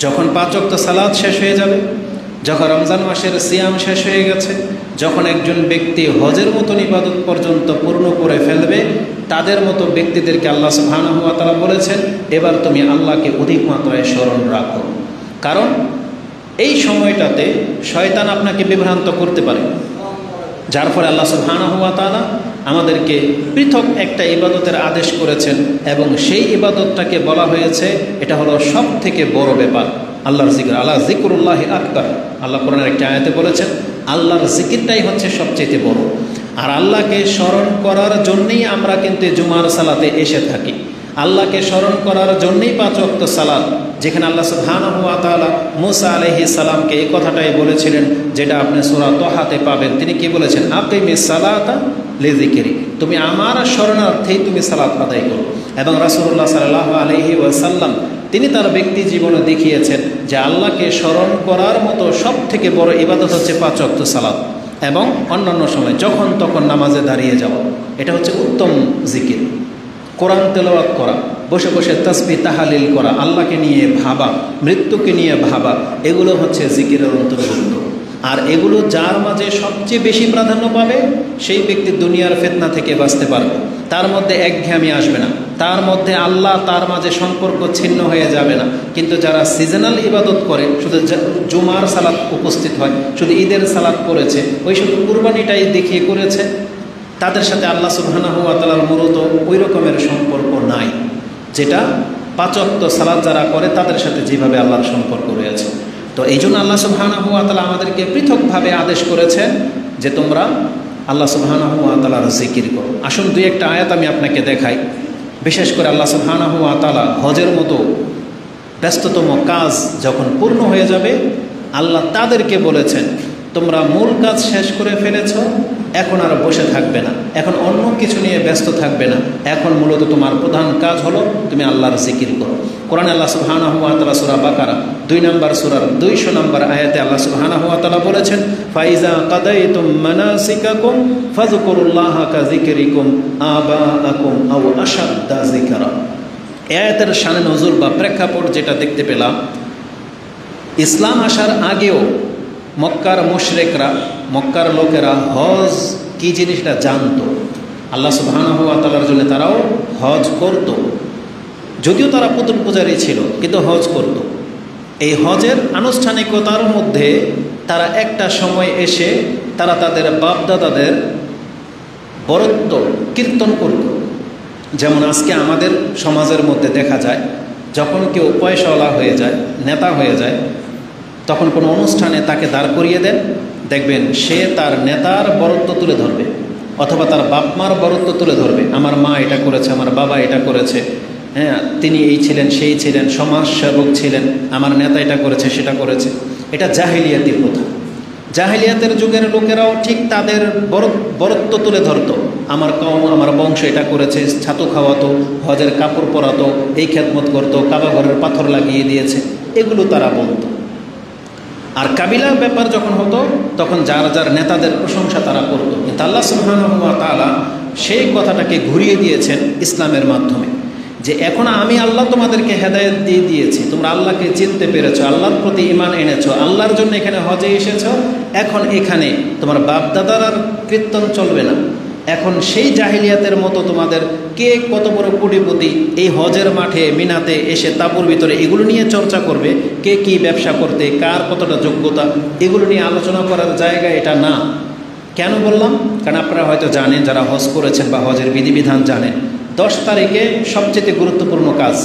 যখন 5 ওয়াক্ত সালাত শেষ হয়ে যাবে, যখন রমজান মাসের সিয়াম শেষ হয়ে গেছে, যখন একজন ব্যক্তি হজের মতন ইবাদত পর্যন্ত পূর্ণ করে ফেলবে, তাদের মতো ব্যক্তিদেরকে আল্লাহ সুবহানাহু ওয়া তাআলা বলেছেন এবার তুমি আল্লাহকে অধিক মাত্রায় স্মরণ রাখো। কারণ এই সময়টাতে শয়তান আপনাকে বিভ্রান্ত করতে পারে, যার ফলে আল্লাহ সুবহানাহু ওয়া তাআলা আমাদেরকে পৃথক একটা ইবাদতের আদেশ করেছেন এবং সেই ইবাদতটাকে বলা হয়েছে এটা হলো সব থেকে বড় ব্যাপার, আল্লাহর জিকির। আল্লাহ জিকরুল্লাহি আকবার, আল্লাহ কোরআনের একটা আয়াতে বলেছেন আল্লাহর জিকিরটাই হচ্ছে সবচেয়ে বড়। আর আল্লাহকে স্মরণ করার জন্যই আমরা কিন্তু জুমার সালাতে এসে থাকি, আল্লাহকে স্মরণ করার জন্যই 5 ওয়াক্ত সালাত, যেখানে আল্লাহ সুবহানাহু ওয়া তাআলা মুসা আলাইহিস সালামকে এই কথাটাই বলেছিলেন যেটা আপনি সূরা তাহাতে পাবেন। তিনি কি বলেছেন? আকিমিস সালাতা লিযিকরি, তুমি আমার স্মরণার্থেই তুমি সালাত আদায় করো। এবং রাসূলুল্লাহ সাল্লাল্লাহু আলাইহি ওয়াসাল্লাম তিনি তার ব্যক্তি জীবনে দেখিয়েছেন যে আল্লাহকে স্মরণ করার মতো সব থেকে বড় ইবাদত হচ্ছে 5 ওয়াক্ত সালাত এবং অন্যান্য সময় যখন তখন নামাজে দাঁড়িয়ে যাওয়া, এটা হচ্ছে উত্তম জিকির। কোরআন তেলাওয়াত করা, বসে বসে তাসবিহ তাহলিল করা, আল্লাহকে নিয়ে ভাবা, মৃত্যুকে নিয়ে ভাবা, এগুলো হচ্ছে জিকিরের অন্তর্ভুক্ত। আর এগুলো যার মাঝে সবচেয়ে বেশি প্রাধান্য পাবে সেই ব্যক্তি দুনিয়ার ফিতনা থেকে বাঁচতে পারবে, তার মধ্যে একঘেয়েমি আসবে না, তার মধ্যে আল্লাহ তার মাঝে সম্পর্ক ছিন্ন হয়ে যাবে না। কিন্তু যারা সিজনাল ইবাদত করে, শুধু জুমার সালাত উপস্থিত হয়, শুধু ঈদের সালাত করেছে, ওই শুধু কুরবানিটাই দেখিয়ে করেছে, তাদের সাথে আল্লাহ সুবহানাহু ওয়া তাআলার মূলত ওই রকমের সম্পর্ক নাই যেটা 5 ওয়াক্ত সালাত যারা করে তাদের সাথে যেভাবে আল্লাহর সম্পর্ক রয়েছে। তো এই জন্য আল্লাহ সুবহানাহু ওয়া তাআলা আমাদেরকে পৃথকভাবে আদেশ করেছেন যে তোমরা আল্লাহ সুবহানাহু ওয়া তাআলার জিকির করো। আসুন 2-1টা আয়াত আমি আপনাকে দেখাই। বিশেষ করে আল্লাহ সুবহানাহু ওয়া তাআলা হজের মতো ব্যস্ততম কাজ যখন পূর্ণ হয়ে যাবে, আল্লাহ তাদেরকে বলেছেন তোমরা মূল কাজ শেষ করে ফেলেছ, এখন আর বসে থাকবে না, এখন অন্য কিছু নিয়ে ব্যস্ত থাকবে না, এখন মূলত তোমার প্রধান কাজ হলো তুমি আল্লাহর জিকির করো। কোরআনে আল্লাহ সুবহানাহু ওয়া তাআলা সূরা বাকারা 2 নম্বর সূরার 200 নম্বর আয়াতে আল্লাহ সুবহানাহু ওয়া তাআলা বলেছেন ফাইজা কাদাইতুম মানাসিকাকুম ফাযকুরুল্লাহা কাযিকরিকুম আবাআকুম আও আশাদ্দা যিকরা। আয়াতের শানে নজুল বা প্রেক্ষাপট যেটা দেখতে পেলাম, ইসলাম আসার আগেও মক্কার মুশরিকরা, মক্কার লোকেরা হজ কি জিনিসটা জানতো। আল্লাহ সুবহানাহু ওয়া তাআলার জন্য তারাও হজ করত, যদিও তারা পুতুল পূজারী ছিল কিন্তু হজ করত। এই হজের আনুষ্ঠানিকতার মধ্যে তারা একটা সময় এসে তারা তাদের বাপদাদাদের বরত্ব কীর্তন করত। যেমন আজকে আমাদের সমাজের মধ্যে দেখা যায় যখন কেউ পয়সাওয়ালা হয়ে যায়, নেতা হয়ে যায়, তখন কোনো অনুষ্ঠানে তাকে দাঁড় করিয়ে দেন, দেখবেন সে তার নেতার বরত্ব তুলে ধরবে অথবা তার বাপ মার বরত্ব তুলে ধরবে। আমার মা এটা করেছে, আমার বাবা এটা করেছে, হ্যাঁ তিনি এই ছিলেন সেই ছিলেন, সমাজসেবক ছিলেন, আমার নেতা এটা করেছে সেটা করেছে। এটা জাহিলিয়াতি প্রথা। জাহিলিয়াতের যুগের লোকেরাও ঠিক তাদের বরত্ব তুলে ধরত। আমার কওম, আমার বংশ এটা করেছে, ছাতু খাওয়াতো, হজের কাপড় পরাতো, এই খেদমত করতো, কাবা ঘরের পাথর লাগিয়ে দিয়েছে, এগুলো তারা বলতো। আর কাবিলার ব্যাপার যখন হতো তখন যার যার নেতাদের প্রশংসা তারা করত। কিন্তু আল্লাহ সুবহানাহু ওয়া তাআলা সেই কথাটাকে ঘুরিয়ে দিয়েছেন ইসলামের মাধ্যমে, যে এখন আমি আল্লাহ তোমাদেরকে হেদায়েত দিয়ে দিয়েছি, তোমরা আল্লাহকে চিনতে পেরেছো, আল্লাহর প্রতি ঈমান এনেছো, আল্লাহর জন্য এখানে হজে এসেছো, এখন এখানে তোমার বাপদাদার আর কীর্তন চলবে না। এখন সেই জাহিলিয়াতের মতো তোমাদের কে কত বড় কোটিপতি এই হজের মাঠে মিনাতে এসে তাঁবুর ভিতরে এগুলো নিয়ে চর্চা করবে, কে কি ব্যবসা করতে, কার কতটা যোগ্যতা, এগুলো নিয়ে আলোচনা করার জায়গা এটা না। কেন বললাম? কারণ আপনারা হয়তো জানেন, যারা হজ করেছেন বা হজের বিধিবিধান জানেন, 10 তারিখে সবচেয়ে গুরুত্বপূর্ণ কাজ,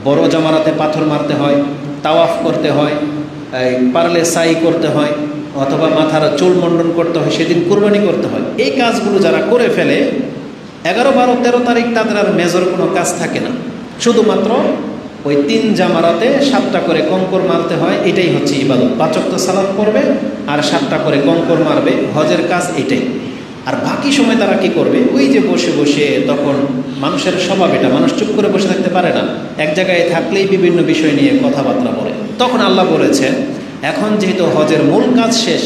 বড় জামারাতে পাথর মারতে হয়, তাওয়াফ করতে হয়, পারলে সাই করতে হয়, অথবা মাথার চুল মণ্ডন করতে হয়, সেদিন কুরবানি করতে হয়। এই কাজগুলো যারা করে ফেলে 11, 12, 13 তারিখ তাদের আর মেজর কোনো কাজ থাকে না, শুধুমাত্র ওই 3 জামারাতে 7টা করে কঙ্কর মারতে হয়, এটাই হচ্ছে ইবাদত। 5 ওয়াক্ত সালাত পড়বে আর 7টা করে কঙ্কর মারবে, হজের কাজ এটাই। আর বাকি সময় তারা কি করবে? ওই যে বসে বসে, তখন মানুষের স্বভাব এটা, মানুষ চুপ করে বসে থাকতে পারে না, এক জায়গায় থাকলেই বিভিন্ন বিষয় নিয়ে কথাবার্তা বলে। তখন আল্লাহ বলেছেন এখন যেহেতু হজের মূল কাজ শেষ,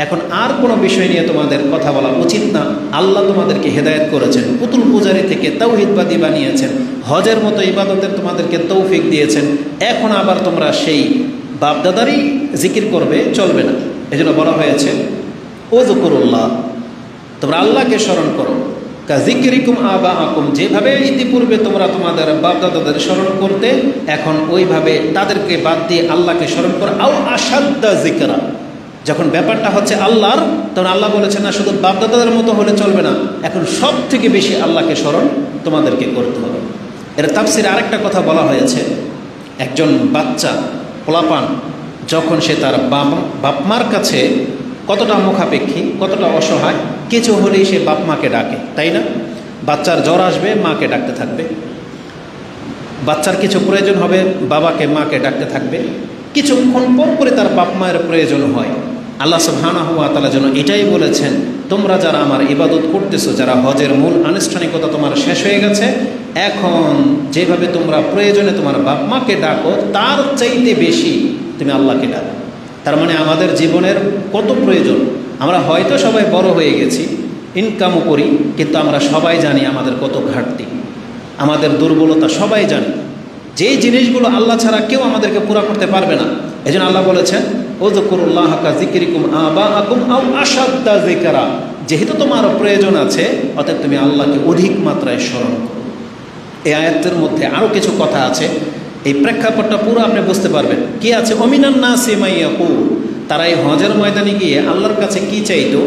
এখন আর কোনো বিষয় নিয়ে তোমাদের কথা বলা উচিত না। আল্লাহ তোমাদেরকে হেদায়েত করেছেন, পুতুল পূজারি থেকে তাওহীদবাদী বানিয়েছেন, হজের মতো ইবাদতের তোমাদেরকে তৌফিক দিয়েছেন। এখন আবার তোমরা সেই বাপদাদারই জিকির করবে, চলবে না। এজন্য বলা হয়েছে ওযকুরুল্লাহ, তোমরা আল্লাহকে স্মরণ করো, কা যিকরিকুম আবাআকুম, যেভাবে ইতিপূর্বে তোমরা তোমাদের বাপদাদাদের স্মরণ করতে, এখন ওইভাবে তাদেরকে বাদ দিয়ে আল্লাহকে স্মরণ করো। আও আশাদ্দা যিকরা, যখন ব্যাপারটা হচ্ছে আল্লাহর, তখন আল্লাহ বলেছেন না শুধু বাপদাদাদের মতো হলে চলবে না, এখন সব থেকে বেশি আল্লাহকে স্মরণ তোমাদেরকে করতে হবে। এর তাফসিরে আরেকটা কথা বলা হয়েছে, একজন বাচ্চা পোলাপান যখন সে তার বাপমার কাছে কতটা মুখাপেক্ষী, কতটা অসহায়, কিছু হলেই সে বাপ মাকে ডাকে, তাই না? বাচ্চার জ্বর আসবে, মাকে ডাকতে থাকবে। বাচ্চার কিছু প্রয়োজন হবে, বাবাকে মাকে ডাকতে থাকবে। কিছুক্ষণ পর করে তার বাপ মায়ের প্রয়োজন হয়। আল্লাহ সুবহানাহু ওয়া তাআলা যেন এটাই বলেছেন, তোমরা যারা আমার ইবাদত করতেছো, যারা হজের মূল আনুষ্ঠানিকতা তোমার শেষ হয়ে গেছে, এখন যেভাবে তোমরা প্রয়োজনে তোমার বাপ মাকে ডাকো, তার চাইতে বেশি তুমি আল্লাহকে ডাকো। তার মানে আমাদের জীবনের কত প্রয়োজন। আমরা হয়তো সবাই বড় হয়ে গেছি, ইনকামও করি, কিন্তু আমরা সবাই জানি আমাদের কত ঘাটতি, আমাদের দুর্বলতা সবাই জানি। যেই জিনিসগুলো আল্লাহ ছাড়া কেউ আমাদেরকে পুরা করতে পারবে না। এই জন্য আল্লাহ বলেছেন ওযকুরুল্লাহ কা যিকরিকুম আবাআকুম আও আশাদ্দা যিকরা, যেহেতু তোমার প্রয়োজন আছে, অতএব তুমি আল্লাহকে অধিক মাত্রায় স্মরণ করো। এই আয়াতের মধ্যে আরও কিছু কথা আছে, এই প্রেক্ষাপটটা পুরো আপনি বুঝতে পারবেন। কি আছে? অমিনান নাসি মাইয়াকুল, তারা এই হজের ময়দানে গিয়ে আল্লাহর কাছে কি চাইতো?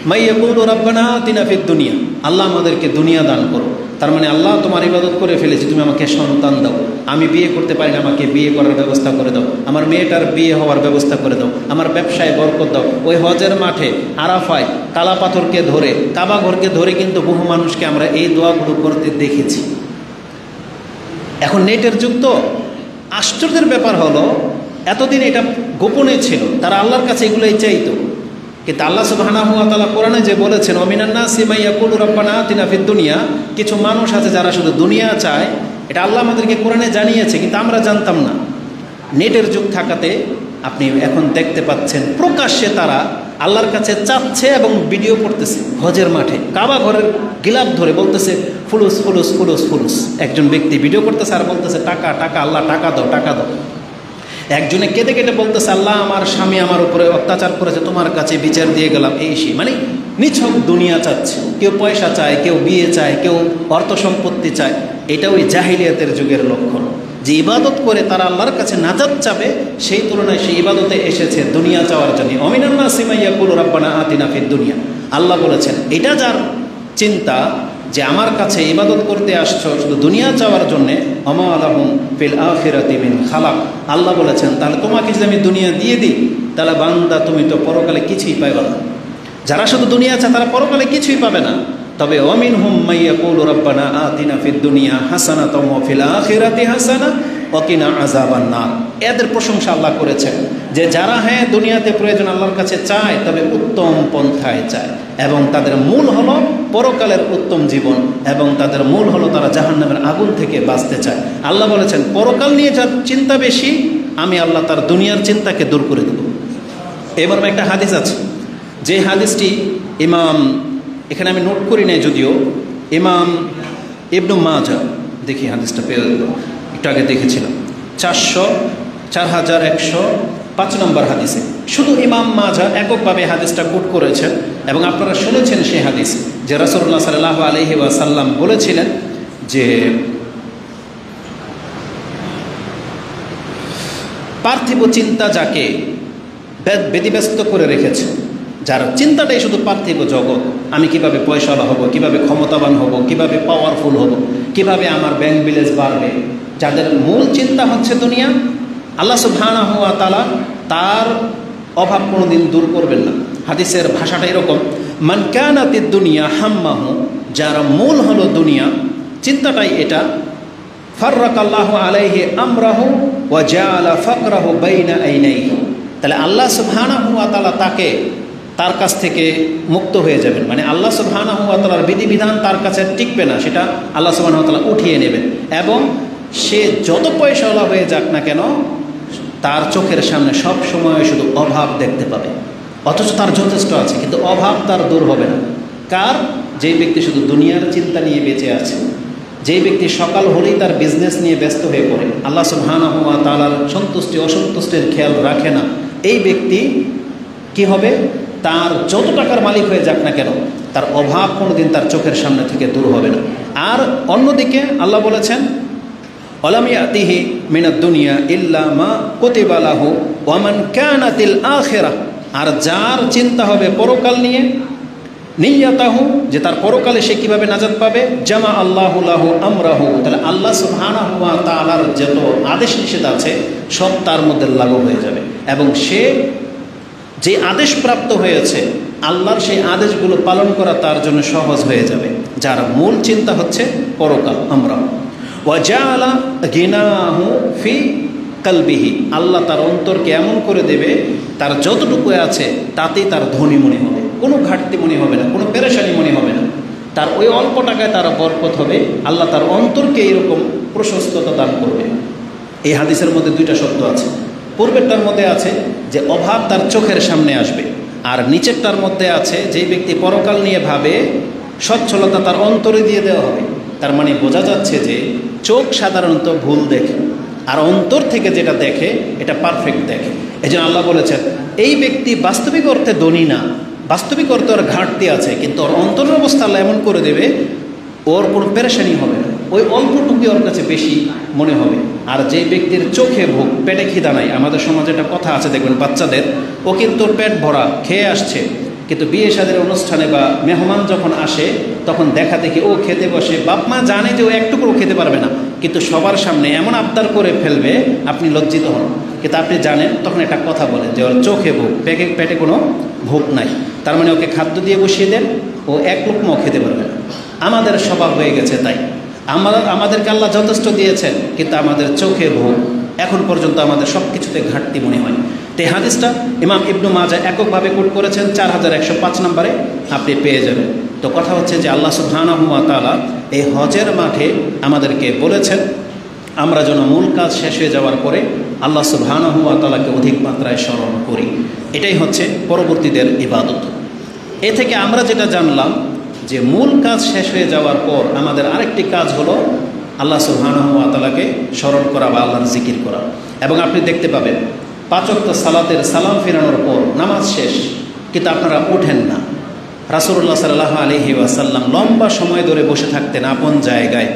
মাইয়াকুল রাব্বানা আতিনা ফিদ দুনিয়া, আল্লাহ আমাদেরকে দুনিয়া দান করো। তার মানে আল্লাহ তোমার ইবাদত করে ফেলেছি, তুমি আমাকে সন্তান দাও। আমি বিয়ে করতে পারি না, আমাকে বিয়ে করার ব্যবস্থা করে দাও। আমার মেয়েটার বিয়ে হওয়ার ব্যবস্থা করে দাও। আমার ব্যবসায় বরকত দাও। ওই হজের মাঠে আরাফায় কালা পাথরকে ধরে, কাবা ঘরকে ধরে কিন্তু বহু মানুষকে আমরা এই দোয়াগুলো করতে দেখেছি। এখন নেটের যুগ তো, আশ্চর্যের ব্যাপার হলো এতদিন এটা গোপনে ছিল, তারা আল্লাহর কাছে এগুলোই চাইতো। কিন্তু আল্লাহ সুবহানাহু ওয়া তাআলা কোরআনে যে বলেছেন ওমিনান নাসি মাইয়াকুলু রাব্বানা আতিনা ফিদ দুনিয়া, কিছু মানুষ আছে যারা শুধু দুনিয়া চায়, এটা আল্লাহ আমাদেরকে কোরআনে জানিয়েছে, কিন্তু আমরা জানতাম না। নেটের যুগ থাকাতে আপনি এখন দেখতে পাচ্ছেন প্রকাশ্যে তারা আল্লাহর কাছে চাচ্ছে এবং ভিডিও করতেছে হজের মাঠে, কাবা ঘরের গিলাপ ধরে বলতেছে ফুলুস ফুলুস ফুলুস ফুলুস। একজন ব্যক্তি ভিডিও করতেছে আর বলতেছে টাকা টাকা, আল্লাহ টাকা দাও টাকা দাও। একজনে কেঁদে কেটে বলতেছে আল্লাহ আমার স্বামী আমার উপরে অত্যাচার করেছে, তোমার কাছে বিচার দিয়ে গেলাম, এই সেই। মানে নিছক দুনিয়া চাচ্ছে, কেউ পয়সা চায়, কেউ বিয়ে চায়, কেউ অর্থ সম্পত্তি চায়। এটা ওই জাহিলিয়াতের যুগের লক্ষণ, যে ইবাদত করে তারা আল্লাহর কাছে নাজাত চাবে, সেই তুলনায় সেই ইবাদতে এসেছে দুনিয়া চাওয়ার জন্য। অমিনান নাসি মাইয়াকুলু রাব্বানা আতিনা ফিদ দুনিয়া, আল্লাহ বলেছেন এটা যার চিন্তা যে আমার কাছে ইবাদত করতে আসছো শুধু দুনিয়া চাওয়ার জন্যে, আমা লাহুম ফিল আখিরাতি মিন খালাক, আল্লাহ বলেছেন তাহলে তোমাকে যদি আমি দুনিয়া দিয়ে দিই, তাহলে বান্দা তুমি তো পরকালে কিছুই পাইবে না। যারা শুধু দুনিয়া চায় তারা পরকালে কিছুই পাবে না। তবে ওয়ামিনহুম মাইয়াকুলু রাব্বানা আতিনা ফিদ দুনিয়া হাসানাতাও ওয়া ফিল আখিরাতি হাসানা ওয়া কিনা আযাবান নার। এদের প্রশংসা আল্লাহ করেছেন যে যারা দুনিয়াতে প্রয়োজন আল্লাহর কাছে চায়, তবে উত্তম পন্থায় চায়, এবং তাদের মূল হলো পরকালের উত্তম জীবন, এবং তাদের মূল হলো তারা জাহান্নামের আগুন থেকে বাঁচতে চায়। আল্লাহ বলেছেন পরকাল নিয়ে যার চিন্তা বেশি, আমি আল্লাহ তার দুনিয়ার চিন্তাকে দূর করে দেব। এবার একটা হাদিস আছে, যে হাদিসটি এখানে আমি নোট করি নাই যদিও, ইমাম ইবনু মাজাহ, দেখি হাদিসটা পেয়ে একটু আগে দেখেছিলাম, 4105 নম্বর হাদিসে শুধু ইমাম মাজাহ এককভাবে হাদিসটা কোট করেছেন। এবং আপনারা শুনেছেন সেই হাদিস যে রাসূলুল্লাহ সাল্লাল্লাহু আলাইহি ওয়াসাল্লাম বলেছিলেন যে পার্থিব চিন্তা যাকে ব্যতিব্যস্ত করে রেখেছে, যার চিন্তাটাই শুধু পার্থিব জগৎ, আমি কিভাবে পয়সাওয়ালা হব, কিভাবে ক্ষমতাবান হব, কিভাবে পাওয়ারফুল হব, কিভাবে আমার ব্যাংক ব্যালেন্স বাড়বে, যাদের মূল চিন্তা হচ্ছে দুনিয়া, আল্লাহ সুবহানাহু ওয়া তাআলা তার অভাব কোনোদিন দূর করবেন না। হাদিসের ভাষাটা এরকম, মান কানাতিদ দুনিয়া হাম্মাহু, যার মূল হলো দুনিয়া, চিন্তাটাই এটা, ফাররাকাল্লাহু আলাইহি আমরাহু ওয়া জাআলা ফাকরাহু বাইনা আইনাইহি, তাহলে আল্লাহ সুবহানাহু ওয়া তাআলা তার কাছ থেকে মুক্ত হয়ে যাবেন। মানে আল্লাহ সুবহানাহু ওয়া তাআলার বিধিবিধান তার কাছে টিকবে না, সেটা আল্লাহ সুবহানাহু ওয়া তাআলা উঠিয়ে নেবেন। এবং সে যত পয়সাওয়ালা হয়ে যাক না কেন, তার চোখের সামনে সব সময় শুধু অভাব দেখতে পাবে। অথচ তার যথেষ্ট আছে, কিন্তু অভাব তার দূর হবে না। কার? যেই ব্যক্তি শুধু দুনিয়ার চিন্তা নিয়ে বেঁচে আছে, যেই ব্যক্তি সকাল হলেই তার বিজনেস নিয়ে ব্যস্ত হয়ে পড়ে, আল্লাহ সুবহানাহু ওয়া তাআলার সন্তুষ্টি অসন্তুষ্টির খেয়াল রাখে না, এই ব্যক্তি কি হবে? তার যত টাকার মালিক হয়ে যাক না কেন, তার অভাব কোনোদিন তার চোখের সামনে থেকে দূর হবে না। আর অন্যদিকে আল্লাহ বলেছেন, ওয়ালাম ইয়াতিহি মিনাদ দুনিয়া ইল্লা মা কুতিবা লাহু ওয়া মান কানাতিল আখিরাহ, আর যার চিন্তা হবে পরকাল নিয়ে, নিয়াতাহু, যে তার পরকালে সে কীভাবে নাজাত পাবে, জামা আল্লাহু লাহু আমরাহু, তাহলে আল্লাহ সুবহানাহু ওয়া তাআলার যত আদেশ নিষেধ আছে সব তার মধ্যে লাগু হয়ে যাবে, এবং সে যে আদেশ প্রাপ্ত হয়েছে আল্লাহর সেই আদেশগুলো পালন করা তার জন্য সহজ হয়ে যাবে, যার মূল চিন্তা হচ্ছে পরকাল। আমরা ওয়া জাআলা গিনাহু ফি কলবিহি, আল্লাহ তার অন্তরকে এমন করে দেবে, তার যতটুকু আছে তাতেই তার ধনী মনে হবে, কোনো ঘাটতি মনে হবে না, কোনো পেরেশানি মনে হবে না, তার ওই অল্প টাকায় তার বরকত হবে। আল্লাহ তার অন্তরকে এরকম প্রশস্ততা দান করবে। এই হাদিসের মধ্যে দুইটা শব্দ আছে। পূর্বেরটার মধ্যে আছে যে অভাব তার চোখের সামনে আসবে, আর নিচেরটার মধ্যে আছে যেই ব্যক্তি পরকাল নিয়ে ভাবে সচ্ছলতা তার অন্তরে দিয়ে দেওয়া হবে। তার মানে বোঝা যাচ্ছে যে চোখ সাধারণত ভুল দেখে, আর অন্তর থেকে যেটা দেখে এটা পারফেক্ট দেখে। এই জন্য আল্লাহ বলেছেন এই ব্যক্তি বাস্তবিক অর্থে ধনী না, বাস্তবিক অর্থে ওর ঘাটতি আছে, কিন্তু ওর অন্তরের অবস্থা আল্লাহ এমন করে দেবে ওর কোনো পেরেশানি হবে না, ওই অল্পটুকুই ওর কাছে বেশি মনে হবে। আর যে ব্যক্তির চোখে ভোগ, পেটে খিদা নাই, আমাদের সমাজে একটা কথা আছে দেখবেন বাচ্চাদের, ও কিন্তু ওর পেট ভরা খেয়ে আসছে, কিন্তু বিয়ে শাদীর অনুষ্ঠানে বা মেহমান যখন আসে তখন দেখা দেখি ও খেতে বসে, বাপ মা জানে যে ও একটুকুও খেতে পারবে না, কিন্তু সবার সামনে এমন আবদার করে ফেলবে আপনি লজ্জিত হন, কিন্তু আপনি জানেন তখন একটা কথা বলেন যে ওর চোখে ভোগ, পেটে কোনো ভোগ নাই, তার মানে ওকে খাদ্য দিয়ে বসিয়ে দেন, ও এক লোকমাও খেতে পারবে না। আমাদের স্বভাব হয়ে গেছে তাই, আমাদেরকে আল্লাহ যথেষ্ট দিয়েছেন, কিন্তু আমাদের চোখে ভোগ, এখন পর্যন্ত আমাদের সব কিছুতে ঘাটতি মনে হয়। তো এই হাদিসটা ইমাম ইবনু মাজাহ এককভাবে কোট করেছেন, 4105 নম্বরে আপনি পেয়ে যাবেন। তো কথা হচ্ছে যে আল্লাহ সুবহানাহু ওয়া তাআলা এই হজের মাঠে আমাদেরকে বলেছেন আমরা যেন মূল কাজ শেষ হয়ে যাওয়ার পরে আল্লাহ সুবহানাহু ওয়া তাআলাকে অধিক মাত্রায় স্মরণ করি। এটাই হচ্ছে পরবর্তীদের ইবাদত। এ থেকে আমরা যেটা জানলাম যে মূল কাজ শেষ হয়ে যাওয়ার পর আমাদের আরেকটি কাজ হলো আল্লাহ সুবহানাহু ওয়া তাআলাকে স্মরণ করা বা আল্লাহর জিকির করা। এবং আপনি দেখতে পাবেন 5 ওয়াক্ত সালাতের সালাম ফেরানোর পর নামাজ শেষ, কিন্তু আপনারা ওঠেন না। রাসূলুল্লাহ সাল্লাল্লাহু আলাইহি ওয়াসাল্লাম লম্বা সময় ধরে বসে থাকতেন আপন জায়গায়,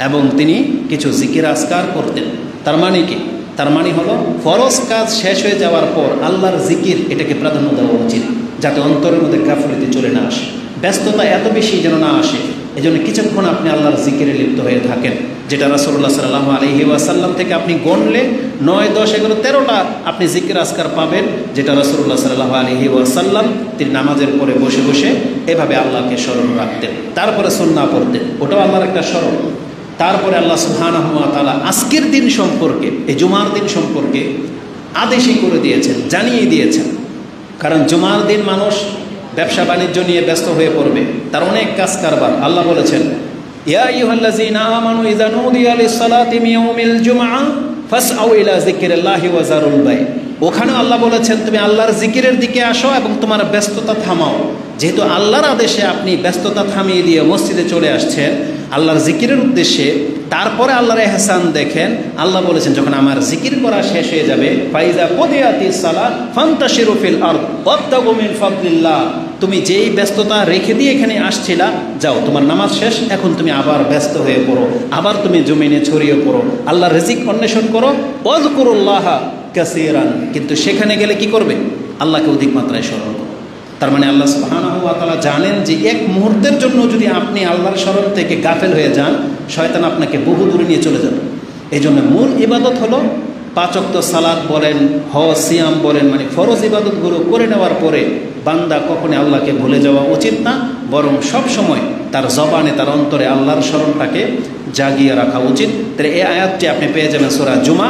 এবং তিনি কিছু জিকির আজকার করতেন। তার মানে কি? তার মানে হলো ফরজ কাজ শেষ হয়ে যাওয়ার পর আল্লাহর জিকির এটাকে প্রাধান্য দেওয়া উচিত, যাতে অন্তরের মধ্যে গাফিলতি চলে না আসে, ব্যস্ততা এত বেশি যেন না আসে। এই জন্য কিছুক্ষণ আপনি আল্লাহর জিকিরে লিপ্ত হয়ে থাকেন, যেটা রাসূলুল্লাহ সাল্লাল্লাহু আলাইহি ওয়াসাল্লাম থেকে আপনি গণলে 9, 10, 11, 13টা আপনি জিকির আজকার পাবেন, যেটা রাসূলুল্লাহ সাল্লাল্লাহু আলাইহি ওয়াসাল্লাম তিনি নামাজের পরে বসে বসে এভাবে আল্লাহকে স্মরণ রাখতেন। তারপরে সুন্নাহ পড়তেন, ওটাও আল্লাহর একটা স্মরণ। তারপরে আল্লাহ সুবহানাহু ওয়া তাআলা আজকের দিন সম্পর্কে, এই জুমার দিন সম্পর্কে আদেশই করে দিয়েছেন, জানিয়ে দিয়েছেন। কারণ জুমার দিন মানুষ ব্যবসা বাণিজ্য নিয়ে ব্যস্ত হয়ে পড়বে, তার অনেক কাজ কারবার। আল্লাহ বলেছেন ইয়া আইয়ুহাল্লাযীনা আমানু ইযা নুদিয়া লিস-সালাতি মিন ইয়াউমিল জুমআ ফাসআউ ইলা যিকরিল্লাহি ওয়া যারুল বাই। ওখানে আল্লাহ বলেছেন তুমি আল্লাহর জিকিরের দিকে আসো এবং তোমার ব্যস্ততা থামাও। যেহেতু আল্লাহর আদেশে আপনি ব্যস্ততা থামিয়ে দিয়ে মসজিদে চলে আসছেন আল্লাহর জিকিরের উদ্দেশ্যে, তারপরে আল্লাহর ইহসান দেখেন। আল্লাহ বলেছেন যখন আমার জিকির করা শেষ হয়ে যাবে ফাইজা কুদিয়াতিস সালাত ফান্তাশিরু ফিল আরদ ওয়াবতাগু মিন ফাদলিল্লাহ, তুমি যেই ব্যস্ততা রেখে দিয়ে এখানে আসছিলা যাও, তোমার নামাজ শেষ, এখন তুমি আবার ব্যস্ত হয়ে পড়ো, আবার তুমি জমিনে ছড়িয়ে পড়ো, আল্লাহর রিজিক অন্বেষণ করো। ওয়াজকুরুল্লাহ কাসীরান, কিন্তু সেখানে গেলে কি করবে? আল্লাহকে অধিক মাত্রায় স্মরণ করো। তার মানে আল্লাহ সুবহানাহু ওয়া তাআলা জানেন যে এক মুহূর্তের জন্য যদি আপনি আল্লাহর স্মরণ থেকে গাফেল হয়ে যান, শয়তান আপনাকে বহু দূরে নিয়ে চলে যাবে। এই জন্য মূল ইবাদত হলো 5 ওয়াক্ত সালাত বলেন, হজ, সিয়াম বলেন, মানে ফরজ ইবাদতগুলো করে নেওয়ার পরে বান্দা কখনো আল্লাহকে ভুলে যাওয়া উচিত না, বরং সব সময় তার জবানে, তার অন্তরে আল্লাহর স্মরণটাকে জাগিয়ে রাখা উচিত। তাহলে এই আয়াতটি আপনি পেয়ে যাবেন সূরা জুমা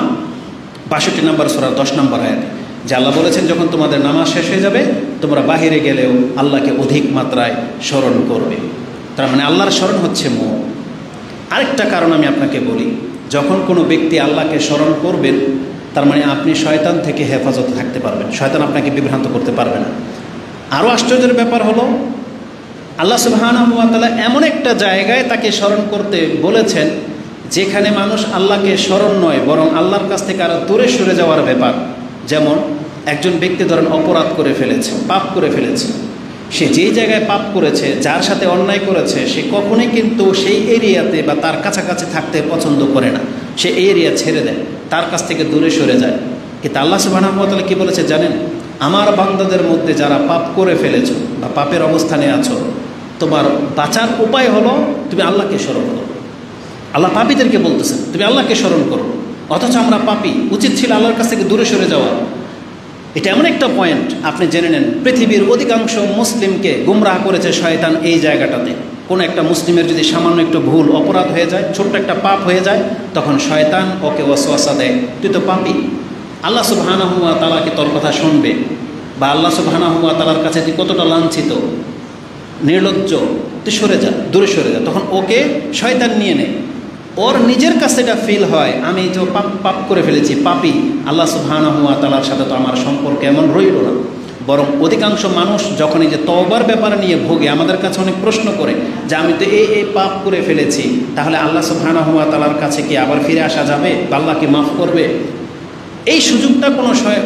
62 নম্বর সূরা 10 নম্বর আয়াত, যে আল্লাহ বলেছেন যখন তোমাদের নামাজ শেষ হয়ে যাবে তোমরা বাহিরে গেলেও আল্লাহকে অধিক মাত্রায় স্মরণ করবে। তার মানে আল্লাহর স্মরণ হচ্ছে মন। আরেকটা কারণ আমি আপনাকে বলি, যখন কোনো ব্যক্তি আল্লাহকে স্মরণ করবেন তার মানে আপনি শয়তান থেকে হেফাজতে থাকতে পারবেন, শয়তান আপনাকে বিভ্রান্ত করতে পারবে না। আরও আশ্চর্যের ব্যাপার হলো আল্লাহ সুবহানাহু ওয়া তাআলা এমন একটা জায়গায় তাকে স্মরণ করতে বলেছেন যেখানে মানুষ আল্লাহকে স্মরণ নয় বরং আল্লাহর কাছ থেকে আরও দূরে সরে যাওয়ার ব্যাপার। যেমন একজন ব্যক্তি ধরেন অপরাধ করে ফেলেছে, পাপ করে ফেলেছে, সে যেই জায়গায় পাপ করেছে, যার সাথে অন্যায় করেছে, সে কখনোই কিন্তু সেই এরিয়াতে বা তার কাছাকাছি থাকতে পছন্দ করে না, সে এই এরিয়া ছেড়ে দেয়, তার কাছ থেকে দূরে সরে যায়। কিন্তু আল্লাহ সুবহানাহু ওয়া তাআলা কী বলেছে জানেন? আমার বান্দাদের মধ্যে যারা পাপ করে ফেলেছো বা পাপের অবস্থানে আছো, তোমার বাঁচার উপায় হলো তুমি আল্লাহকে স্মরণ করো। আল্লাহ পাপীদেরকে বলতেছেন তুমি আল্লাহকে স্মরণ করো, অথচ আমরা পাপী, উচিত ছিল আল্লাহর কাছ থেকে দূরে সরে যাওয়া। এটা এমন একটা পয়েন্ট, আপনি জেনে নেন পৃথিবীর অধিকাংশ মুসলিমকে গুমরাহ করেছে শয়তান এই জায়গাটাতে। কোনো একটা মুসলিমের যদি সামান্য একটু ভুল অপরাধ হয়ে যায়, ছোট্ট একটা পাপ হয়ে যায়, তখন শয়তান ওকে ওয়াসওয়াসা দেয় তুই তো পাপী, আল্লাহ সুবহানাহু ওয়া তাআলা কি তোর কথা শুনবে? বা আল্লাহ সুবহানাহু ওয়া তাআলার কাছে তুই কতটা লাঞ্ছিত, নির্লজ্জ, তুই সরে যা, দূরে সরে যা। তখন ওকে শয়তান নিয়ে নেয়, ওর নিজের কাছে এটা ফিল হয় আমি তো পাপ করে ফেলেছি, পাপী, আল্লাহ সুবহানাহু ওয়া তাআলার সাথে তো আমার সম্পর্ক এমন রইল না। বরং অধিকাংশ মানুষ যখন এই যে তওবার ব্যাপার নিয়ে ভোগে, আমাদের কাছে অনেক প্রশ্ন করে যে আমি তো এই পাপ করে ফেলেছি, তাহলে আল্লাহ সুবহানাহু ওয়া তাআলার কাছে কি আবার ফিরে আসা যাবে বা আল্লাহ কি মাফ করবে? এই সুযোগটা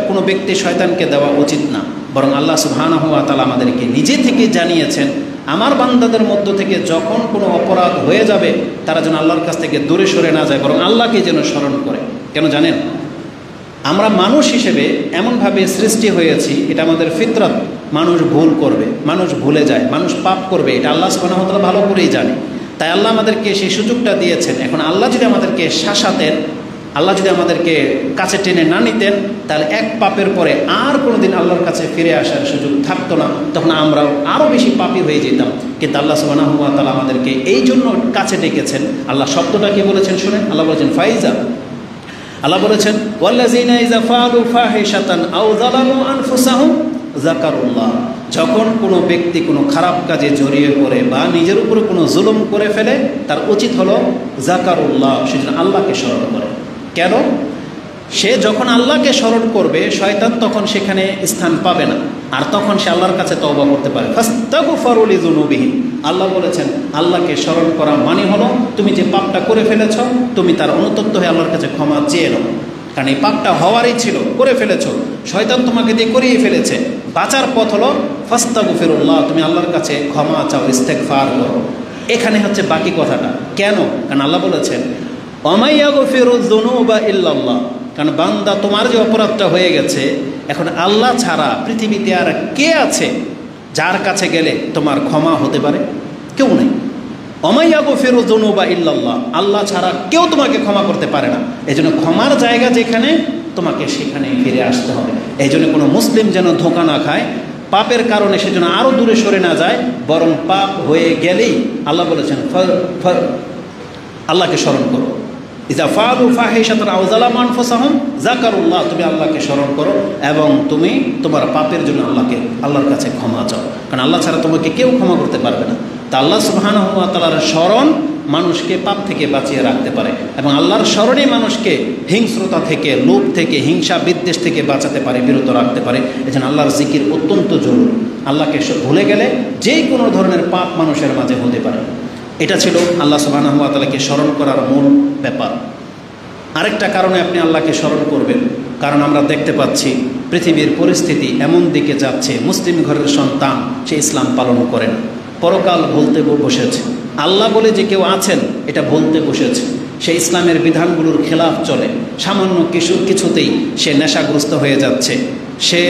কোনো ব্যক্তি শয়তানকে দেওয়া উচিত না, বরং আল্লাহ সুবহানাহু ওয়া তাআলা আমাদেরকে নিজে থেকে জানিয়েছেন আমার বান্দাদের মধ্য থেকে যখন কোনো অপরাধ হয়ে যাবে তারা যেন আল্লাহর কাছ থেকে দূরে সরে না যায়, বরং আল্লাহকে যেন স্মরণ করে। কেন জানেন? আমরা মানুষ হিসেবে এমনভাবে সৃষ্টি হয়েছি, এটা আমাদের ফিতরত, মানুষ ভুল করবে, মানুষ ভুলে যায়, মানুষ পাপ করবে, এটা আল্লাহ সুবহানাহু ওয়া তাআলা ভালো করেই জানে। তাই আল্লাহ আমাদেরকে সেই সুযোগটা দিয়েছেন। এখন আল্লাহ যদি আমাদেরকে শাসাতেন, আল্লাহ যদি আমাদেরকে কাছে টেনে না নিতেন, তাহলে এক পাপের পরে আর কোনো দিন আল্লাহর কাছে ফিরে আসার সুযোগ থাকতো না, তখন আমরাও আরও বেশি পাপী হয়ে যেতাম। কিন্তু আল্লাহ সুবহানাহু ওয়া তাআলা আমাদেরকে এই জন্য কাছে ডেকেছেন। আল্লাহ শব্দটা কি বলেছেন শুনেন? আল্লাহ বলেছেন ফাইজা, আল্লাহ বলেছেন ওয়াল্লাযিনা ইযা ফাআলু ফাহিশাতান আও যালামু আনফুসাহুম যাকারুল্লাহ। যখন কোনো ব্যক্তি কোনো খারাপ কাজে জড়িয়ে পড়ে বা নিজের উপরে কোনো জুলুম করে ফেলে, তার উচিত হলো যাকারুল্লাহ, সেজন্য আল্লাহকে স্মরণ করে। কেন? সে যখন আল্লাহকে স্মরণ করবে শয়তান তখন সেখানে স্থান পাবে না, আর তখন সে আল্লাহর কাছে তওবা করতে পারে। ফাস্তাগফিরু লিযুনুবিহিম, আল্লাহ বলেছেন আল্লাহকে স্মরণ করা মানে হলো তুমি যে পাপটা করে ফেলেছ তুমি তার অনুতপ্ত হয়ে আল্লাহর কাছে ক্ষমা চেয়ে নাও। কারণ এই পাপটা হওয়ারই ছিল, করে ফেলেছ, শয়তান তোমাকে দিয়ে করিয়ে ফেলেছে। বাঁচার পথ হলো ফাস্তাগফিরুল্লাহ, তুমি আল্লাহর কাছে ক্ষমা চাও, ইস্তেগফার করো। এখানে হচ্ছে বাকি কথাটা। কেন? কারণ আল্লাহ বলেছেন ওয়া ইয়াগফিরুয যুনুবা ইল্লাল্লাহ, কারণ বান্দা তোমার যে অপরাধটা হয়ে গেছে, এখন আল্লাহ ছাড়া পৃথিবীতে আর কে আছে যার কাছে গেলে তোমার ক্ষমা হতে পারে? কেউ নেই। ওয়া ইয়াগফিরুয যুনুবা ইল্লাল্লাহ, আল্লাহ ছাড়া কেউ তোমাকে ক্ষমা করতে পারে না। এই জন্য ক্ষমার জায়গা যেখানে, তোমাকে সেখানে ফিরে আসতে হবে। এই জন্য কোনো মুসলিম যেন ধোঁকা না খায়, পাপের কারণে সেজন্য আরও দূরে সরে না যায়, বরং পাপ হয়ে গেলেই আল্লাহ বলেছেন আল্লাহকে স্মরণ করো। ইযা ফাআলু ফাহিশাতান আও যালামু আনফুসাহুম যাকারুল্লাহ, তুমি আল্লাহকে স্মরণ করো এবং তুমি তোমার পাপের জন্য আল্লাহর কাছে ক্ষমা চাও, কারণ আল্লাহ ছাড়া তোমাকে কেউ ক্ষমা করতে পারবে না। তা আল্লাহ সুবহানাহু ওয়া তাআলার স্মরণ মানুষকে পাপ থেকে বাঁচিয়ে রাখতে পারে এবং আল্লাহর স্মরণই মানুষকে হিংস্রতা থেকে, লোভ থেকে, হিংসা বিদ্বেষ থেকে বাঁচাতে পারে, বিরত রাখতে পারে। এজন্য আল্লাহর জিকির অত্যন্ত জরুরি। আল্লাহকে ভুলে গেলে যে কোনো ধরনের পাপ মানুষের মাঝে হতে পারে। এটা ছিল আল্লাহ সুবহানাহু ওয়া তাআলাকে স্মরণ করার মূল ব্যাপার। আরেকটা কারণে আপনি আল্লাহকে স্মরণ করবেন, কারণ আমরা দেখতে পাচ্ছি পৃথিবীর পরিস্থিতি এমন দিকে যাচ্ছে, মুসলিম ঘরের সন্তান সে ইসলাম পালন করেন, পরকাল ভুলতে বসেছে, আল্লাহ বলে যে কেউ আছেন এটা ভুলতে বসেছে, সে ইসলামের বিধানগুলোর খেলাফ চলে, সামান্য কিছুতেই সে নেশাগ্রস্ত হয়ে যাচ্ছে, সে